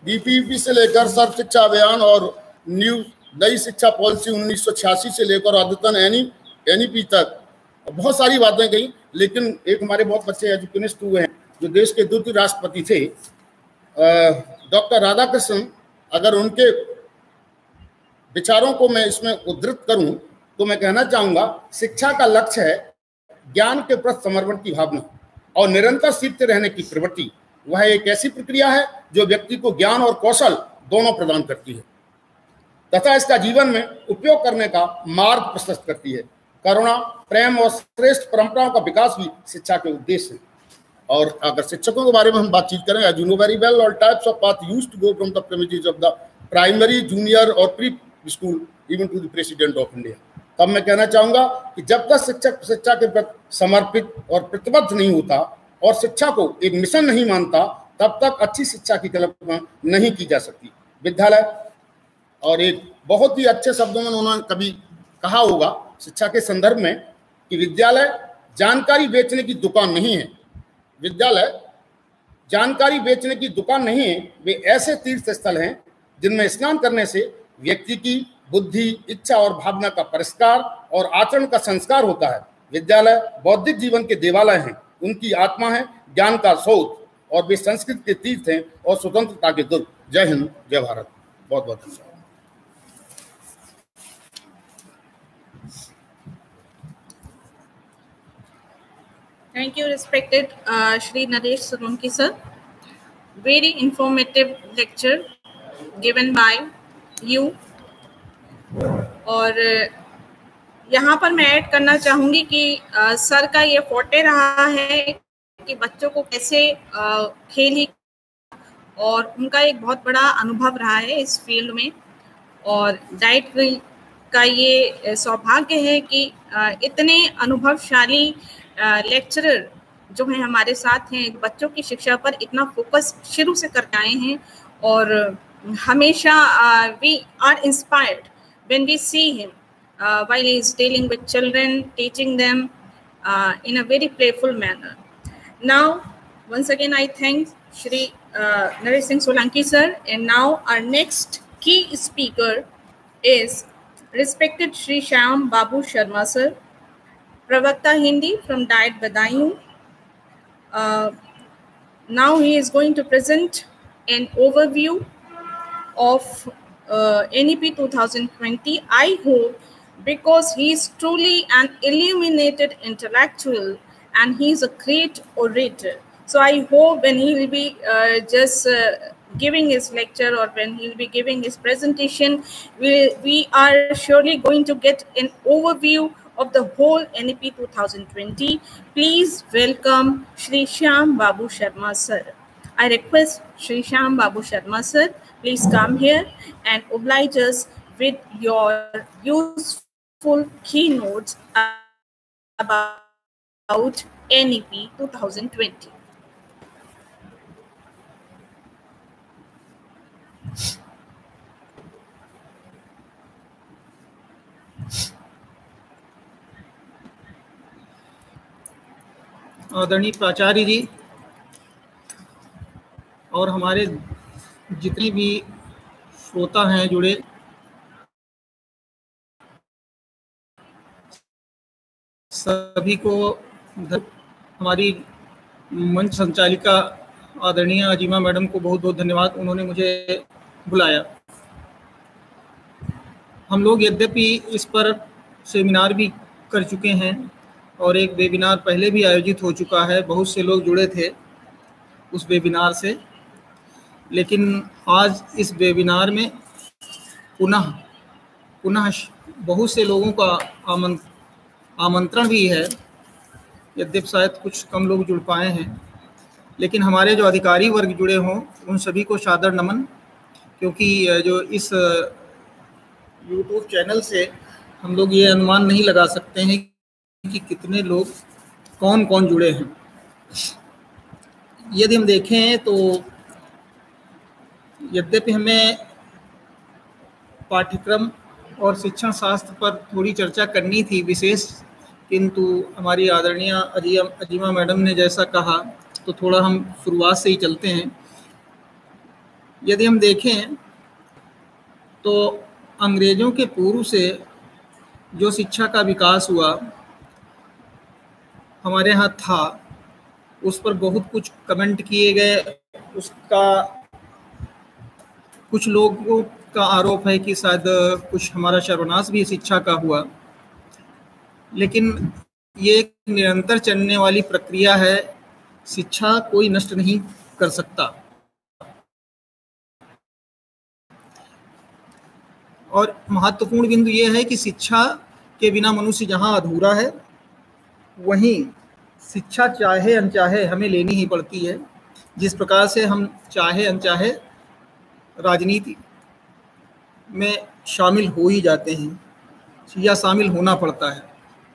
DPP से लेकर सर्व शिक्षा अभियान और नई शिक्षा पॉलिसी 1986 से लेकर अद्यतन NEP तक बहुत सारी बातें कही। लेकिन एक हमारे बहुत अच्छे एजुकेशनिस्ट हुए हैं जो देश के द्वितीय राष्ट्रपति थे, डॉक्टर राधाकृष्णन, अगर उनके विचारों को मैं इसमें उद्धृत करूं तो मैं कहना चाहूंगा, शिक्षा का लक्ष्य है ज्ञान के प्रति समर्पण की भावना और निरंतर सीखते रहने की प्रवृत्ति। वह एक ऐसी प्रक्रिया है जो व्यक्ति को ज्ञान और कौशल दोनों प्रदान करती है तथा इसका जीवन में उपयोग करने का मार्ग प्रशस्त करती है। करुणा, प्रेम और श्रेष्ठ परंपराओं का विकास भी शिक्षा के उद्देश्य है। और अगर शिक्षकों के बारे में हम बातचीत करें, as you know very well, all types of path used to go from the premises of the primary, junior और pre school even to the president of India। तब मैं कहना चाहूंगा कि जब तक शिक्षक शिक्षा के प्रति समर्पित और प्रतिबद्ध नहीं होता और शिक्षा को एक मिशन नहीं मानता, तब तक अच्छी शिक्षा की कल्पना नहीं की जा सकती। विद्यालय, और एक बहुत ही अच्छे शब्दों में उन्होंने कभी कहा होगा शिक्षा के संदर्भ में कि विद्यालय जानकारी बेचने की दुकान नहीं है। विद्यालय जानकारी बेचने की दुकान नहीं है, वे ऐसे तीर्थ स्थल हैं जिनमें स्नान करने से व्यक्ति की बुद्धि, इच्छा और भावना का परिष्कार और आचरण का संस्कार होता है। विद्यालय बौद्धिक जीवन के देवालय हैं, उनकी आत्मा है ज्ञान का स्रोत और वे संस्कृत के तीर्थ हैं और स्वतंत्रता के दुर्ग। जय हिंद, जय भारत। बहुत बहुत धन्यवाद। Thank you, respected Shri Naresh Solanki sir. Very informative lecture given by you. और यहाँ पर मैं ऐड करना चाहूँगी कि सर का ये फोटे रहा है कि बच्चों को कैसे खेल ही, और उनका एक बहुत बड़ा अनुभव रहा है इस फील्ड में। और डाइट का ये सौभाग्य है कि इतने अनुभवशाली लेक्चरर जो हैं हमारे साथ हैं, बच्चों की शिक्षा पर इतना फोकस शुरू से करके आए हैं। और हमेशा we are inspired when we see him while he is dealing with children, teaching them in a very playful manner. Now, once again, I thank Shri Naresh Singh Solanki sir. And now our next key speaker is respected Shri Shyam Babu Sharma sir, Pravakta Hindi from Diet Badaयूं. Now he is going to present an overview of NEP 2020. I hope, because he is truly an illuminated intellectual and he is a great orator. So I hope when he will be giving his lecture or when he will be giving his presentation, we are surely going to get an overview of the whole NEP 2020. Please welcome Shri Shyam Babu Sharma sir. I request Shri Shyam Babu Sharma sir, please come here and oblige us with your useful keynotes about NEP 2020. आदरणीय प्राचार्य जी और हमारे जितने भी श्रोता हैं जुड़े, सभी को हमारी मंच संचालिका आदरणीय अजीमा मैडम को बहुत बहुत धन्यवाद, उन्होंने मुझे बुलाया। हम लोग यद्यपि इस पर सेमिनार भी कर चुके हैं और एक वेबिनार पहले भी आयोजित हो चुका है, बहुत से लोग जुड़े थे उस वेबिनार से, लेकिन आज इस वेबिनार में पुनः बहुत से लोगों का आमंत्रण भी है। यद्यपि शायद कुछ कम लोग जुड़ पाए हैं, लेकिन हमारे जो अधिकारी वर्ग जुड़े हों उन सभी को सादर नमन, क्योंकि जो इस YouTube चैनल से हम लोग ये अनुमान नहीं लगा सकते हैं कि कितने लोग कौन कौन जुड़े हैं। यदि हम देखें तो यद्यपि हमें पाठ्यक्रम और शिक्षण शास्त्र पर थोड़ी चर्चा करनी थी विशेष, किंतु हमारी आदरणीय अजीमा मैडम ने जैसा कहा तो थोड़ा हम शुरुआत से ही चलते हैं। यदि हम देखें तो अंग्रेज़ों के पूर्व से जो शिक्षा का विकास हुआ हमारे यहाँ था, उस पर बहुत कुछ कमेंट किए गए। उसका कुछ लोगों का आरोप है कि शायद कुछ हमारा सर्वनाश भी शिक्षा का हुआ, लेकिन ये एक निरंतर चलने वाली प्रक्रिया है। शिक्षा कोई नष्ट नहीं कर सकता। और महत्वपूर्ण बिंदु ये है कि शिक्षा के बिना मनुष्य जहाँ अधूरा है, वहीं शिक्षा चाहे अनचाहे हमें लेनी ही पड़ती है। जिस प्रकार से हम चाहे अनचाहे राजनीति में शामिल हो ही जाते हैं या शामिल होना पड़ता है,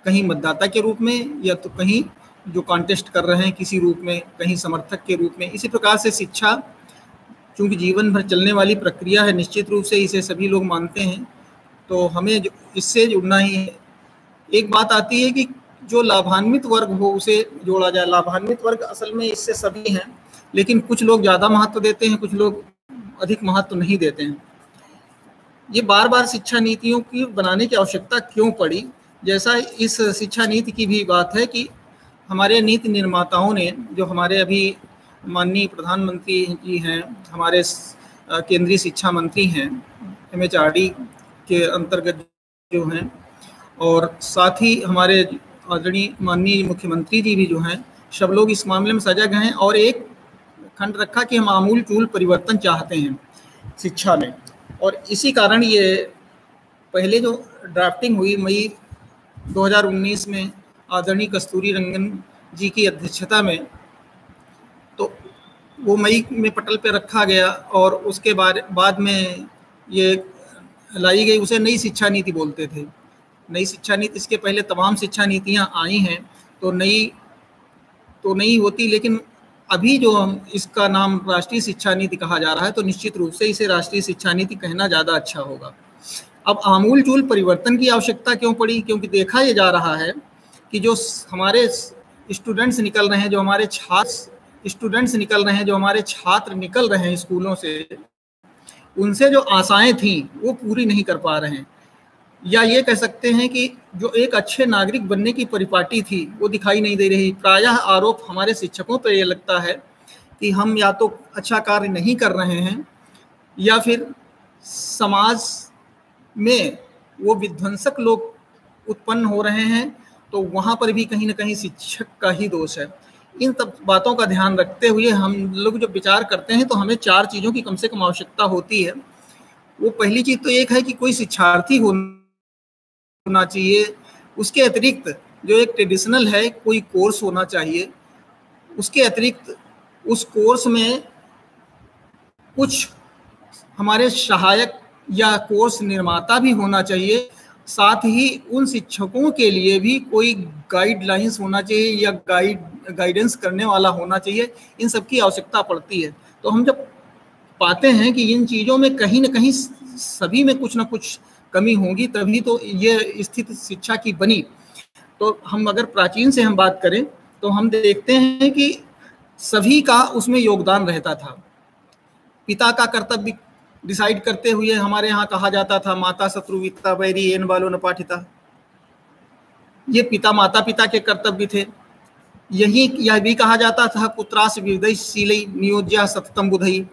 कहीं मतदाता के रूप में या तो कहीं जो कॉन्टेस्ट कर रहे हैं किसी रूप में, कहीं समर्थक के रूप में। इसी प्रकार से शिक्षा चूँकि जीवन भर चलने वाली प्रक्रिया है, निश्चित रूप से इसे सभी लोग मानते हैं, तो हमें इससे जुड़ना ही है। एक बात आती है कि जो लाभान्वित वर्ग हो उसे जोड़ा जाए। लाभान्वित वर्ग असल में इससे सभी हैं, लेकिन कुछ लोग ज़्यादा महत्व देते हैं, कुछ लोग अधिक महत्व नहीं देते हैं। ये बार बार शिक्षा नीतियों की बनाने की आवश्यकता क्यों पड़ी? जैसा इस शिक्षा नीति की भी बात है कि हमारे नीति निर्माताओं ने, जो हमारे अभी माननीय प्रधानमंत्री जी हैं, हमारे केंद्रीय शिक्षा मंत्री हैं, MHRD के अंतर्गत जो हैं, और साथ ही हमारे आदरणीय माननीय मुख्यमंत्री जी भी जो हैं, सब लोग इस मामले में सजग हैं और एक खंड रखा कि हम आमूल चूल परिवर्तन चाहते हैं शिक्षा में। और इसी कारण ये पहले जो ड्राफ्टिंग हुई मई 2019 में आदरणीय कस्तूरी रंगन जी की अध्यक्षता में, तो वो मई में पटल पे रखा गया और उसके बाद में ये लाई गई। उसे नई शिक्षा नीति बोलते थे। नई शिक्षा नीति, इसके पहले तमाम शिक्षा नीतियां आई हैं तो नई होती, लेकिन अभी जो हम इसका नाम राष्ट्रीय शिक्षा नीति कहा जा रहा है, तो निश्चित रूप से इसे राष्ट्रीय शिक्षा नीति कहना ज़्यादा अच्छा होगा। अब आमूल चूल परिवर्तन की आवश्यकता क्यों पड़ी? क्योंकि देखा ये जा रहा है कि जो हमारे स्टूडेंट्स निकल रहे हैं, जो हमारे छात्र निकल रहे हैं स्कूलों से, उनसे जो आशाएं थीं वो पूरी नहीं कर पा रहे हैं, या ये कह सकते हैं कि जो एक अच्छे नागरिक बनने की परिपाटी थी वो दिखाई नहीं दे रही। प्रायः आरोप हमारे शिक्षकों पर ये लगता है कि हम या तो अच्छा कार्य नहीं कर रहे हैं या फिर समाज में वो विध्वंसक लोग उत्पन्न हो रहे हैं, तो वहाँ पर भी कहीं ना कहीं शिक्षक का ही दोष है। इन सब बातों का ध्यान रखते हुए हम लोग जब विचार करते हैं तो हमें 4 चीज़ों की कम से कम आवश्यकता होती है। वो पहली चीज़ तो एक है कि कोई शिक्षार्थी होना चाहिए। उसके अतिरिक्त जो एक ट्रेडिशनल है कोई कोर्स होना चाहिए। उसके अतिरिक्त उस कोर्स में कुछ हमारे सहायक या कोर्स निर्माता भी होना चाहिए। साथ ही उन शिक्षकों के लिए भी कोई गाइडलाइंस होना चाहिए या गाइडेंस करने वाला होना चाहिए। इन सब की आवश्यकता पड़ती है। तो हम जब पाते हैं कि इन चीज़ों में कहीं ना कहीं सभी में कुछ ना कुछ कमी होगी, तभी तो ये स्थिति शिक्षा की बनी। तो हम अगर प्राचीन से हम बात करें तो हम देखते हैं कि सभी का उसमें योगदान रहता था। पिता का कर्तव्य डिसाइड करते हुए हमारे यहाँ कहा जाता था, माता शत्रु वित्ता वैरी एन बालो न पाठिता। ये माता पिता के कर्तव्य थे। यह भी कहा जाता था, पुत्रास विदयशीलै नियोज्या सततम बुधई।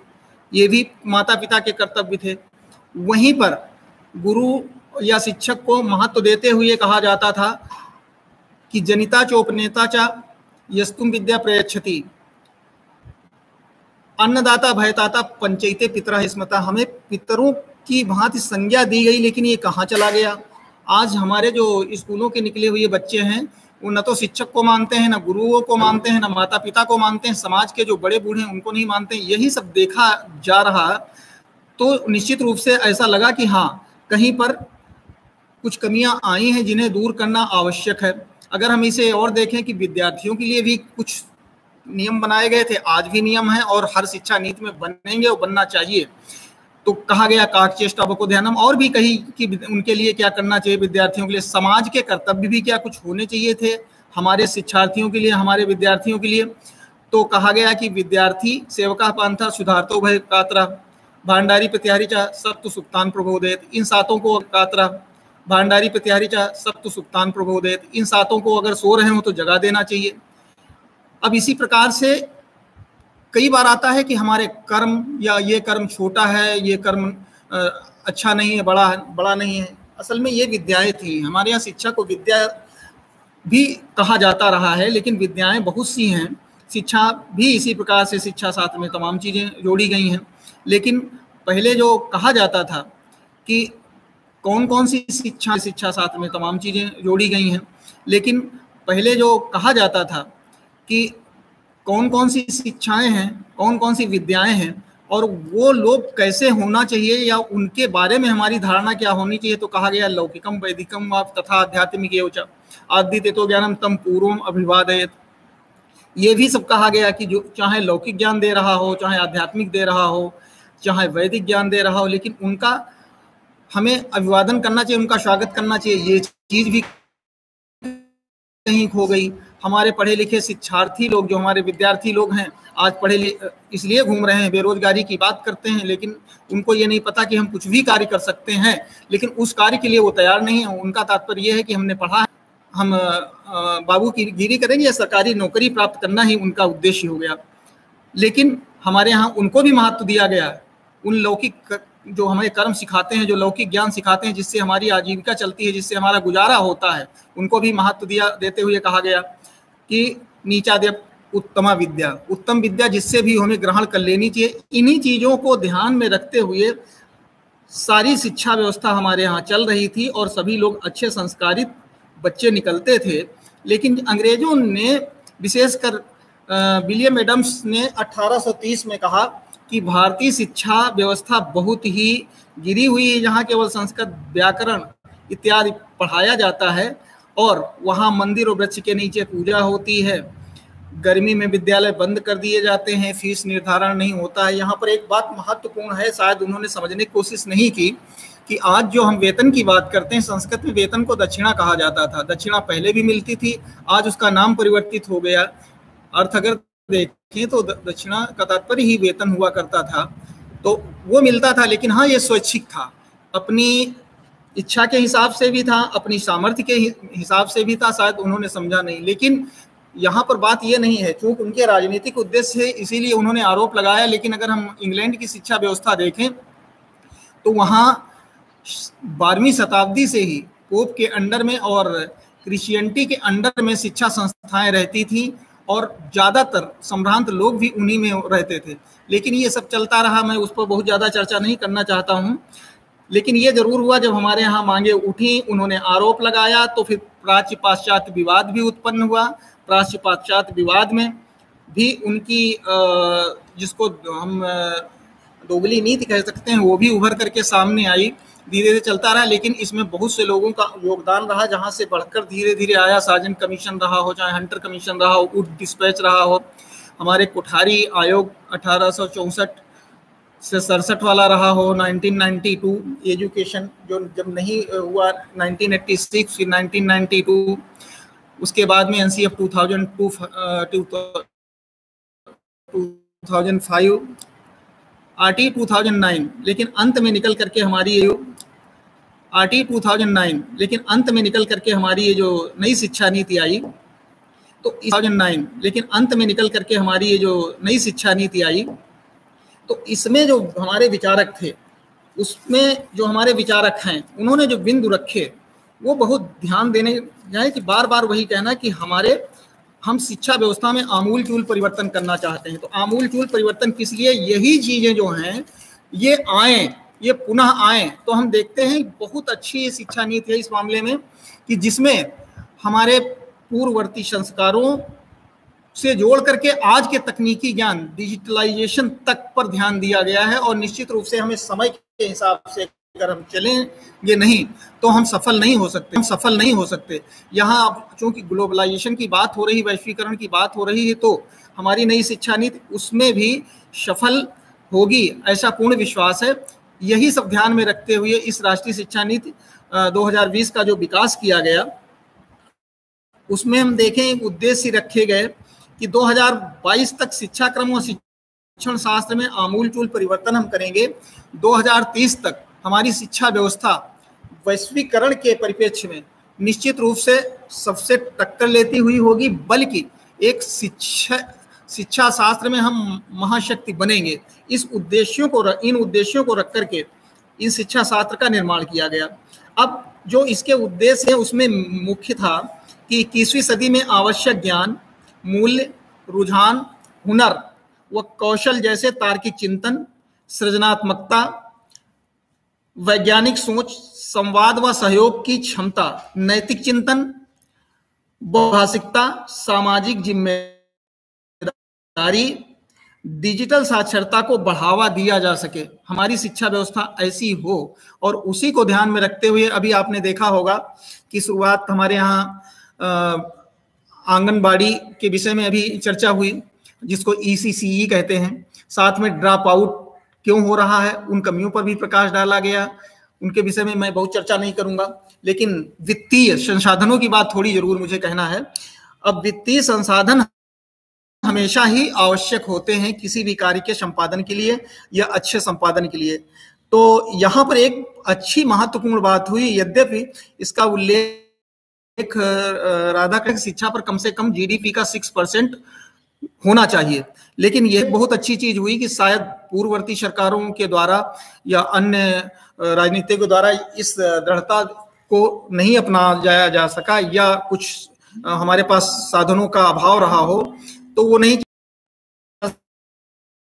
ये भी माता पिता के कर्तव्य थे। वहीं पर गुरु या शिक्षक को महत्व देते हुए कहा जाता था कि जनिता चोपनेता चा यस्तुम विद्या प्रयच्छति, अन्नदाता भयदाता पंचैते पितरा स्मृता। हमें पितरों की भांति संज्ञा दी गई, लेकिन ये कहाँ चला गया? आज हमारे जो स्कूलों के निकले हुए बच्चे हैं वो न तो शिक्षक को मानते हैं, न गुरुओं को मानते हैं, न माता पिता को मानते हैं, समाज के जो बड़े बूढ़े हैं उनको नहीं मानते हैं। यही सब देखा जा रहा। तो निश्चित रूप से ऐसा लगा कि हाँ, कहीं पर कुछ कमियां आई हैं जिन्हें दूर करना आवश्यक है। अगर हम इसे और देखें कि विद्यार्थियों के लिए भी कुछ नियम बनाए गए थे, आज भी नियम है और हर शिक्षा नीति में बनेंगे और बनना चाहिए। तो कहा गया काकचेष्टा बको ध्यानम, और भी कही कि उनके लिए क्या करना चाहिए, विद्यार्थियों के लिए समाज के कर्तव्य भी क्या कुछ होने चाहिए थे हमारे शिक्षार्थियों के लिए, हमारे विद्यार्थियों के लिए। तो कहा गया कि विद्यार्थी सेवका पंथा सुधारतो भय कातरा भांडारी प्रत्याहारी चा सप्त सुक्तान प्रबोधित, इन सातों को कातरा भांडारी प्रत्याहारी चा सप्त सुक्तान प्रबोधित, इन सातों को अगर सो रहे हो तो जगा देना चाहिए। अब इसी प्रकार से कई बार आता है कि हमारे कर्म, या ये कर्म छोटा है, ये कर्म अच्छा नहीं है, बड़ा नहीं है। असल में ये विद्याएं थी, हमारे यहाँ शिक्षा को विद्या भी कहा जाता रहा है, लेकिन विद्याएं बहुत सी हैं। शिक्षा भी इसी प्रकार से शिक्षा शास्त्र में तमाम चीज़ें जोड़ी गई हैं। लेकिन पहले जो कहा जाता था कि कौन कौन सी शिक्षा शास्त्र में तमाम चीज़ें जोड़ी गई हैं, लेकिन पहले जो कहा जाता था कि कौन कौन सी शिक्षाएं हैं, कौन कौन सी विद्याएं हैं और वो लोग कैसे होना चाहिए या उनके बारे में हमारी धारणा क्या होनी चाहिए, तो कहा गया लौकिकम वैदिकम व तथा आध्यात्मिक एवं आदित्य तो ज्ञानम तम पूर्वम अभिवादयत। ये भी सब कहा गया कि जो चाहे लौकिक ज्ञान दे रहा हो, चाहे आध्यात्मिक दे रहा हो, चाहे वैदिक ज्ञान दे रहा हो, लेकिन उनका हमें अभिवादन करना चाहिए, उनका स्वागत करना चाहिए। ये चीज भी कहीं खो गई। हमारे पढ़े लिखे शिक्षार्थी लोग, जो हमारे विद्यार्थी लोग हैं, आज पढ़े इसलिए घूम रहे हैं, बेरोजगारी की बात करते हैं, लेकिन उनको ये नहीं पता कि हम कुछ भी कार्य कर सकते हैं, लेकिन उस कार्य के लिए वो तैयार नहीं है। उनका तात्पर्य यह है कि हमने पढ़ा है, हम बाबू की गिरी करेंगे या सरकारी नौकरी प्राप्त करना ही उनका उद्देश्य हो गया। लेकिन हमारे यहाँ उनको भी महत्व दिया गया है। उन लौकिक जो हमें कर्म सिखाते हैं, जो लौकिक ज्ञान सिखाते हैं, जिससे हमारी आजीविका चलती है, जिससे हमारा गुजारा होता है, उनको भी महत्व देते हुए कहा गया कि नीचा दे उत्तमा विद्या, उत्तम विद्या जिससे भी हमें ग्रहण कर लेनी चाहिए। इन्हीं चीज़ों को ध्यान में रखते हुए सारी शिक्षा व्यवस्था हमारे यहाँ चल रही थी और सभी लोग अच्छे संस्कारित बच्चे निकलते थे। लेकिन अंग्रेजों ने, विशेषकर विलियम एडम्स ने 1830 में कहा कि भारतीय शिक्षा व्यवस्था बहुत ही गिरी हुई है, जहाँ केवल संस्कृत व्याकरण इत्यादि पढ़ाया जाता है और वहाँ मंदिर और वृक्ष के नीचे पूजा होती है। गर्मी में विद्यालय बंद कर दिए जाते हैं, फीस निर्धारण नहीं होता है। यहाँ पर एक बात महत्वपूर्ण है, शायद उन्होंने समझने की कोशिश नहीं की कि आज जो हम वेतन की बात करते हैं, संस्कृत में वेतन को दक्षिणा कहा जाता था। दक्षिणा पहले भी मिलती थी, आज उसका नाम परिवर्तित हो गया। अर्थ अगर देखें तो दक्षिणा का तात्पर्य ही वेतन हुआ करता था, तो वो मिलता था। लेकिन हाँ, ये स्वैच्छिक था, अपनी इच्छा के हिसाब से भी था, अपनी सामर्थ्य के हिसाब से भी था, शायद उन्होंने समझा नहीं। लेकिन यहाँ पर बात ये नहीं है, क्योंकि उनके राजनीतिक उद्देश्य है, इसीलिए उन्होंने आरोप लगाया। लेकिन अगर हम इंग्लैंड की शिक्षा व्यवस्था देखें तो वहाँ 12वीं शताब्दी से ही पोप के अंडर में और क्रिश्चियनिटी के अंडर में शिक्षा संस्थाएं रहती थी और ज़्यादातर संभ्रांत लोग भी उन्हीं में रहते थे। लेकिन ये सब चलता रहा, मैं उस पर बहुत ज़्यादा चर्चा नहीं करना चाहता हूँ। लेकिन ये जरूर हुआ, जब हमारे यहाँ मांगे उठी, उन्होंने आरोप लगाया, तो फिर प्राच्य पाश्चात्य विवाद भी उत्पन्न हुआ। प्राच्य पाश्चात्य विवाद में भी उनकी जिसको हम दोगली नीति कह सकते हैं, वो भी उभर करके सामने आई। धीरे धीरे चलता रहा, लेकिन इसमें बहुत से लोगों का योगदान रहा, जहाँ से बढ़कर धीरे धीरे आया। सार्जेंट कमीशन रहा हो, चाहे हंटर कमीशन रहा हो, वुड डिस्पैच रहा हो, हमारे कोठारी आयोग 1864 से 67 वाला रहा हो, 1992 एजुकेशन जो जब नहीं हुआ, 1986 फिर 1992, उसके बाद में NCF 2005, RT 2009, लेकिन अंत में निकल करके हमारी RT 2009, लेकिन अंत में निकल करके हमारी ये जो नई शिक्षा नीति आई, तो 2009, लेकिन अंत में निकल करके हमारी ये जो नई शिक्षा नीति आई, तो इसमें जो हमारे विचारक थे, उसमें जो हमारे विचारक हैं, उन्होंने जो बिंदु रखे वो बहुत ध्यान देने जाए कि बार बार वही कहना कि हम शिक्षा व्यवस्था में आमूलचूल परिवर्तन करना चाहते हैं। तो आमूलचूल परिवर्तन किस लिए? यही चीजें जो हैं ये आए, ये पुनः आए। तो हम देखते हैं बहुत अच्छी शिक्षा नीति है इस मामले में कि जिसमें हमारे पूर्ववर्ती संस्कारों से जोड़ करके आज के तकनीकी ज्ञान, डिजिटलाइजेशन तक पर ध्यान दिया गया है और निश्चित रूप से हमें समय के हिसाब से अगर हम चलेंगे नहीं तो हम सफल नहीं हो सकते। यहाँ अब चूंकि ग्लोबलाइजेशन की बात हो रही, वैश्वीकरण की बात हो रही है, तो हमारी नई शिक्षा नीति उसमें भी सफल होगी, ऐसा पूर्ण विश्वास है। यही सब ध्यान में रखते हुए इस राष्ट्रीय शिक्षा नीति 2020 का जो विकास किया गया, उसमें हम देखें एक उद्देश्य रखे गए कि 2022 तक शिक्षा क्रम और शिक्षण शास्त्र में आमूलचूल परिवर्तन हम करेंगे। 2030 तक हमारी शिक्षा व्यवस्था वैश्वीकरण के परिप्रेक्ष्य में निश्चित रूप से सबसे टक्कर लेती हुई होगी, बल्कि एक शिक्षा शास्त्र में हम महाशक्ति बनेंगे। इन उद्देश्यों को रख करके इस शिक्षा शास्त्र का निर्माण किया गया। अब जो इसके उद्देश्य है उसमें मुख्य था कि 21वीं सदी में आवश्यक ज्ञान, मूल्य, रुझान, हुनर व कौशल जैसे तार्किक चिंतन, सृजनात्मकता, वैज्ञानिक सोच, संवाद व सहयोग की क्षमता, नैतिक चिंतन, बहुभाषिकता, सामाजिक जिम्मेदारी, डिजिटल साक्षरता को बढ़ावा दिया जा सके, हमारी शिक्षा व्यवस्था ऐसी हो। और उसी को ध्यान में रखते हुए अभी आपने देखा होगा कि शुरुआत हमारे यहाँ आंगनबाड़ी के विषय में अभी चर्चा हुई, जिसको ECCE कहते हैं। साथ में ड्रॉप आउट क्यों हो रहा है, उन कमियों पर भी प्रकाश डाला गया। उनके विषय में मैं बहुत चर्चा नहीं करूंगा, लेकिन वित्तीय संसाधनों की बात थोड़ी जरूर मुझे कहना है। अब वित्तीय संसाधन हमेशा ही आवश्यक होते हैं किसी भी कार्य के संपादन के लिए या अच्छे संपादन के लिए। तो यहाँ पर एक अच्छी महत्वपूर्ण बात हुई, यद्यपि इसका उल्लेख राधाकृष्ण शिक्षा पर कम से कम GDP का 6% होना चाहिए, लेकिन यह बहुत अच्छी चीज हुई कि शायद पूर्ववर्ती सरकारों के द्वारा या अन्य राजनीतिज्ञों द्वारा इस दृढ़ता को नहीं अपनाया जा सका, या कुछ हमारे पास साधनों का अभाव रहा हो तो वो नहीं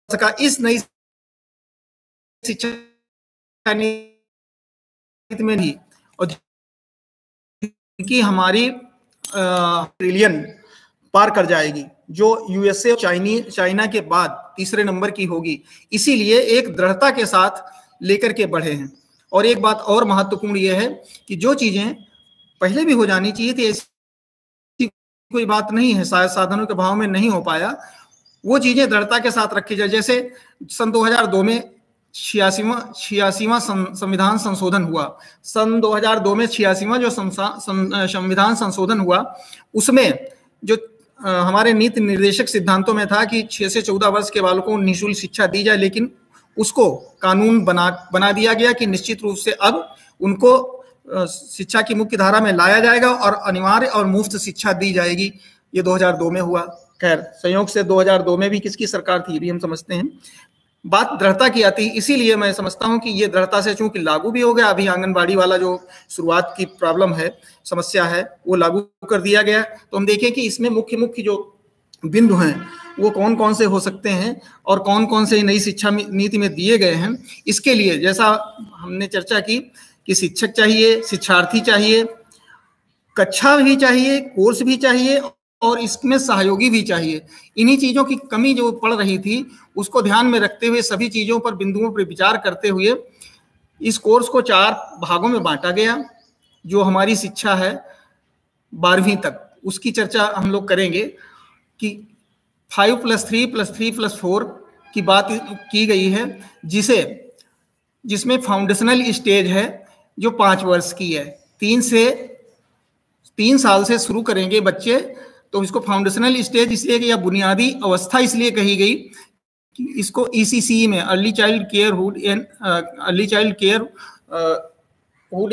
सका। इस नई शिक्षा नीति में भी और कि हमारी ट्रिलियन पार कर जाएगी, जो USA और चाइना के बाद तीसरे नंबर की होगी। इसीलिए एक दृढ़ता के साथ लेकर के बढ़े हैं। और एक बात और महत्वपूर्ण यह है कि जो चीजें पहले भी हो जानी चाहिए थी, ऐसी कोई बात नहीं है, शायद साधनों के अभाव में नहीं हो पाया, वो चीजें दृढ़ता के साथ रखी जाए। जैसे सन 2002 में 86वां संविधान संशोधन हुआ। सन 2002 में 86वां जो संविधान संशोधन हुआ, उसमें जो हमारे नीति निर्देशक सिद्धांतों में था कि 6 से 14 वर्ष के बालकों को निःशुल्क शिक्षा दी जाए, लेकिन उसको कानून बना दिया गया कि निश्चित रूप से अब उनको शिक्षा की मुख्य धारा में लाया जाएगा और अनिवार्य और मुफ्त शिक्षा दी जाएगी। ये 2002 में हुआ। खैर, संयोग से 2002 में भी किसकी सरकार थी भी हम समझते हैं। बात दृढ़ता की आती, इसीलिए मैं समझता हूं कि ये दृढ़ता से चूंकि लागू भी हो गया, अभी आंगनबाड़ी वाला जो शुरुआत की प्रॉब्लम है, समस्या है, वो लागू कर दिया गया। तो हम देखें कि इसमें मुख्य जो बिंदु हैं वो कौन कौन से हो सकते हैं और कौन कौन से नई शिक्षा नीति में दिए गए हैं। इसके लिए जैसा हमने चर्चा की कि शिक्षक चाहिए, शिक्षार्थी चाहिए, कक्षा भी चाहिए, कोर्स भी चाहिए और इसमें सहयोगी भी चाहिए। इन्हीं चीजों की कमी जो पड़ रही थी, उसको ध्यान में रखते हुए सभी चीजों पर, बिंदुओं पर विचार करते हुए इस कोर्स को 4 भागों में बांटा गया। जो हमारी शिक्षा है 12वीं तक, उसकी चर्चा हम लोग करेंगे कि 5+3+3+4 की बात की गई है, जिसमें फाउंडेशनल स्टेज है जो 5 वर्ष की है। 3 साल से शुरू करेंगे बच्चे, तो इसको फाउंडेशनल स्टेज इसलिए या बुनियादी अवस्था इसलिए कही गई कि इसको ECCE में अर्ली चाइल्ड केयरहुड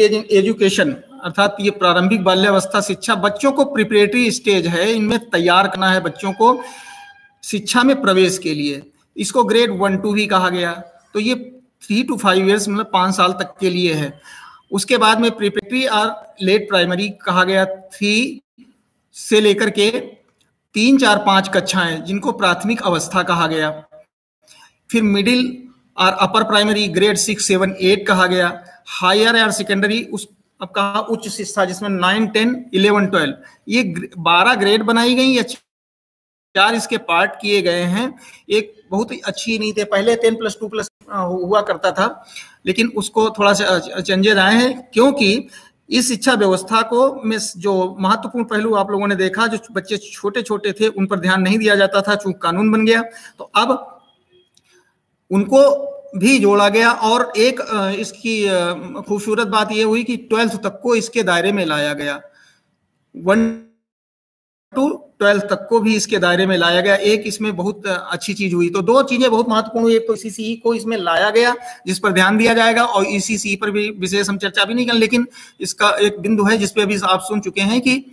एजुकेशन, अर्थात ये प्रारंभिक बाल्यावस्था शिक्षा, बच्चों को प्रिपरेटरी स्टेज है, इनमें तैयार करना है बच्चों को शिक्षा में प्रवेश के लिए। इसको ग्रेड 1-2 भी कहा गया। तो ये 3 to 5 years मतलब 5 साल तक के लिए है। उसके बाद में प्रिपरेटरी और लेट प्राइमरी कहा गया, 3 से लेकर के 3, 4, 5 कक्षाएं जिनको प्राथमिक अवस्था कहा गया। फिर मिडिल और अपर प्राइमरी ग्रेड 6, 7, 8 कहा गया। हायर और सेकेंडरी उस अब कहा उच्च शिक्षा, जिसमें 9, 10, 11, 12 ये 12 ग्रेड बनाई गई या 4 इसके पार्ट किए गए हैं। एक बहुत ही अच्छी नीति है। पहले 10+2+ हुआ करता था, लेकिन उसको थोड़ा सा चेंजेस आए हैं, क्योंकि इस शिक्षा व्यवस्था को में जो महत्वपूर्ण पहलू आप लोगों ने देखा, जो बच्चे छोटे छोटे थे उन पर ध्यान नहीं दिया जाता था, चूंकि कानून बन गया तो अब उनको भी जोड़ा गया। और एक इसकी खूबसूरत बात यह हुई कि 12th तक को इसके दायरे में लाया गया, 1 to 12 तक को भी इसके दायरे में लाया गया। एक इसमें बहुत अच्छी चीज हुई। तो 2 चीजें बहुत महत्वपूर्ण हुई। एक तो ईसीसी को इसमें लाया गया जिस पर ध्यान दिया जाएगा, और ईसीसी पर भी विशेष हम चर्चा भी नहीं करें, लेकिन इसका एक बिंदु है जिसपे अभी आप सुन चुके हैं कि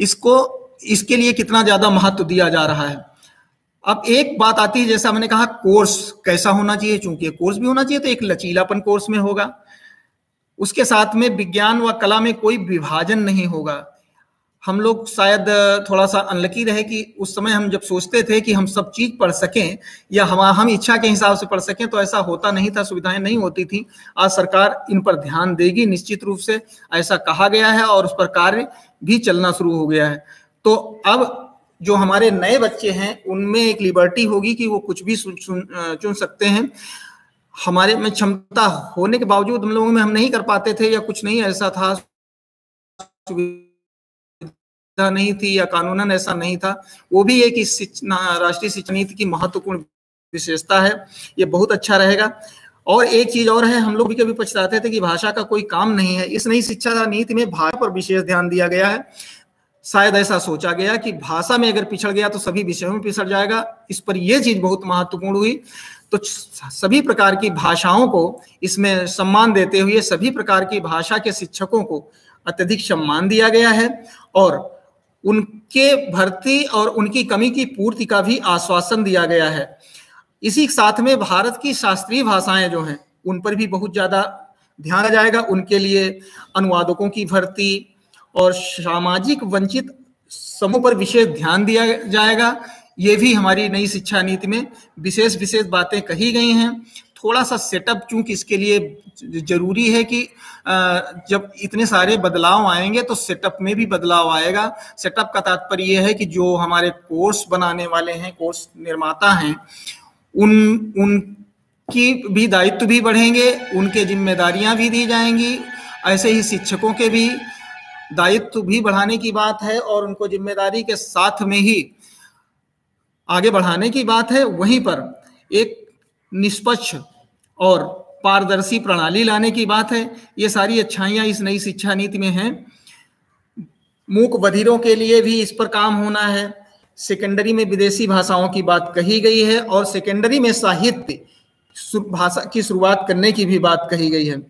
इसके लिए कितना ज्यादा महत्व दिया जा रहा है। अब एक बात आती है, जैसा मैंने कहा कोर्स कैसा होना चाहिए, चूंकि कोर्स भी होना चाहिए तो एक लचीलापन कोर्स में होगा, उसके साथ में विज्ञान व कला में कोई विभाजन नहीं होगा। हम लोग शायद थोड़ा सा अनलकी रहे कि उस समय हम जब सोचते थे कि हम सब चीज पढ़ सकें या हम इच्छा के हिसाब से पढ़ सकें, तो ऐसा होता नहीं था, सुविधाएं नहीं होती थी। आज सरकार इन पर ध्यान देगी निश्चित रूप से, ऐसा कहा गया है और उस पर कार्य भी चलना शुरू हो गया है। तो अब जो हमारे नए बच्चे हैं उनमें एक लिबर्टी होगी कि वो कुछ भी चुन सकते हैं। हमारे में क्षमता होने के बावजूद हम लोगों में हम नहीं कर पाते थे, या कुछ नहीं ऐसा था, नहीं थी या कानूनन ऐसा नहीं था। वो भी एक इस राष्ट्रीय शिक्षा नीति की महत्वपूर्ण विशेषता है, ये बहुत अच्छा रहेगा। और एक चीज और है, हम लोग भी कभी पछताते थे कि भाषा का कोई काम नहीं है। इस नई शिक्षा नीति में भाषा पर विशेष ध्यान दिया गया है। शायद ऐसा सोचा गया कि भाषा में अगर पिछड़ गया तो सभी विषयों में पिछड़ जाएगा। इस पर यह चीज बहुत महत्वपूर्ण हुई। तो सभी प्रकार की भाषाओं को इसमें सम्मान देते हुए सभी प्रकार की भाषा के शिक्षकों को अत्यधिक सम्मान दिया गया है, और उनके भर्ती और उनकी कमी की पूर्ति का भी आश्वासन दिया गया है। इसी साथ में भारत की शास्त्रीय भाषाएं जो हैं उन पर भी बहुत ज्यादा ध्यान दिया जाएगा। उनके लिए अनुवादकों की भर्ती और सामाजिक वंचित समूह पर विशेष ध्यान दिया जाएगा। ये भी हमारी नई शिक्षा नीति में विशेष बातें कही गई हैं। थोड़ा सा सेटअप चूंकि इसके लिए जरूरी है कि जब इतने सारे बदलाव आएंगे तो सेटअप में भी बदलाव आएगा। सेटअप का तात्पर्य यह है कि जो हमारे कोर्स बनाने वाले हैं, कोर्स निर्माता हैं, उनकी भी दायित्व भी बढ़ेंगे, उनके जिम्मेदारियां भी दी जाएंगी। ऐसे ही शिक्षकों के भी दायित्व भी बढ़ाने की बात है और उनको जिम्मेदारी के साथ में ही आगे बढ़ाने की बात है। वहीं पर एक निष्पक्ष और पारदर्शी प्रणाली लाने की बात है। ये सारी अच्छाइयां इस नई शिक्षा नीति में हैं। मूक बधिरों के लिए भी इस पर काम होना है। सेकेंडरी में विदेशी भाषाओं की बात कही गई है और सेकेंडरी में साहित्य भाषा की शुरुआत करने की भी बात कही गई है।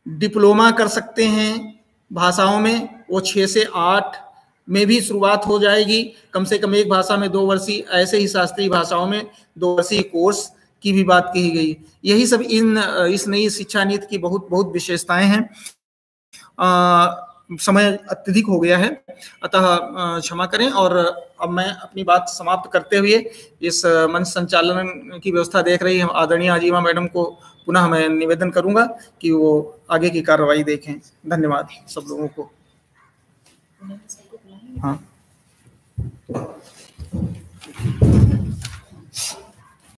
डिप्लोमा कर सकते हैं भाषाओं में, वो 6 से 8 में भी शुरुआत हो जाएगी। कम से कम एक भाषा में 2 वर्षीय, ऐसे ही शास्त्रीय भाषाओं में 2 वर्षीय कोर्स की भी बात कही गई। यही सब इस नई शिक्षा नीति की बहुत विशेषताएं हैं। समय अत्यधिक हो गया है, अतः क्षमा करें। और अब मैं अपनी बात समाप्त करते हुए इस मंच संचालन की व्यवस्था देख रही है आदरणीय आजीमा मैडम को पुनः मैं निवेदन करूंगा कि वो आगे की कार्रवाई देखें। धन्यवाद सब लोगों को। हाँ।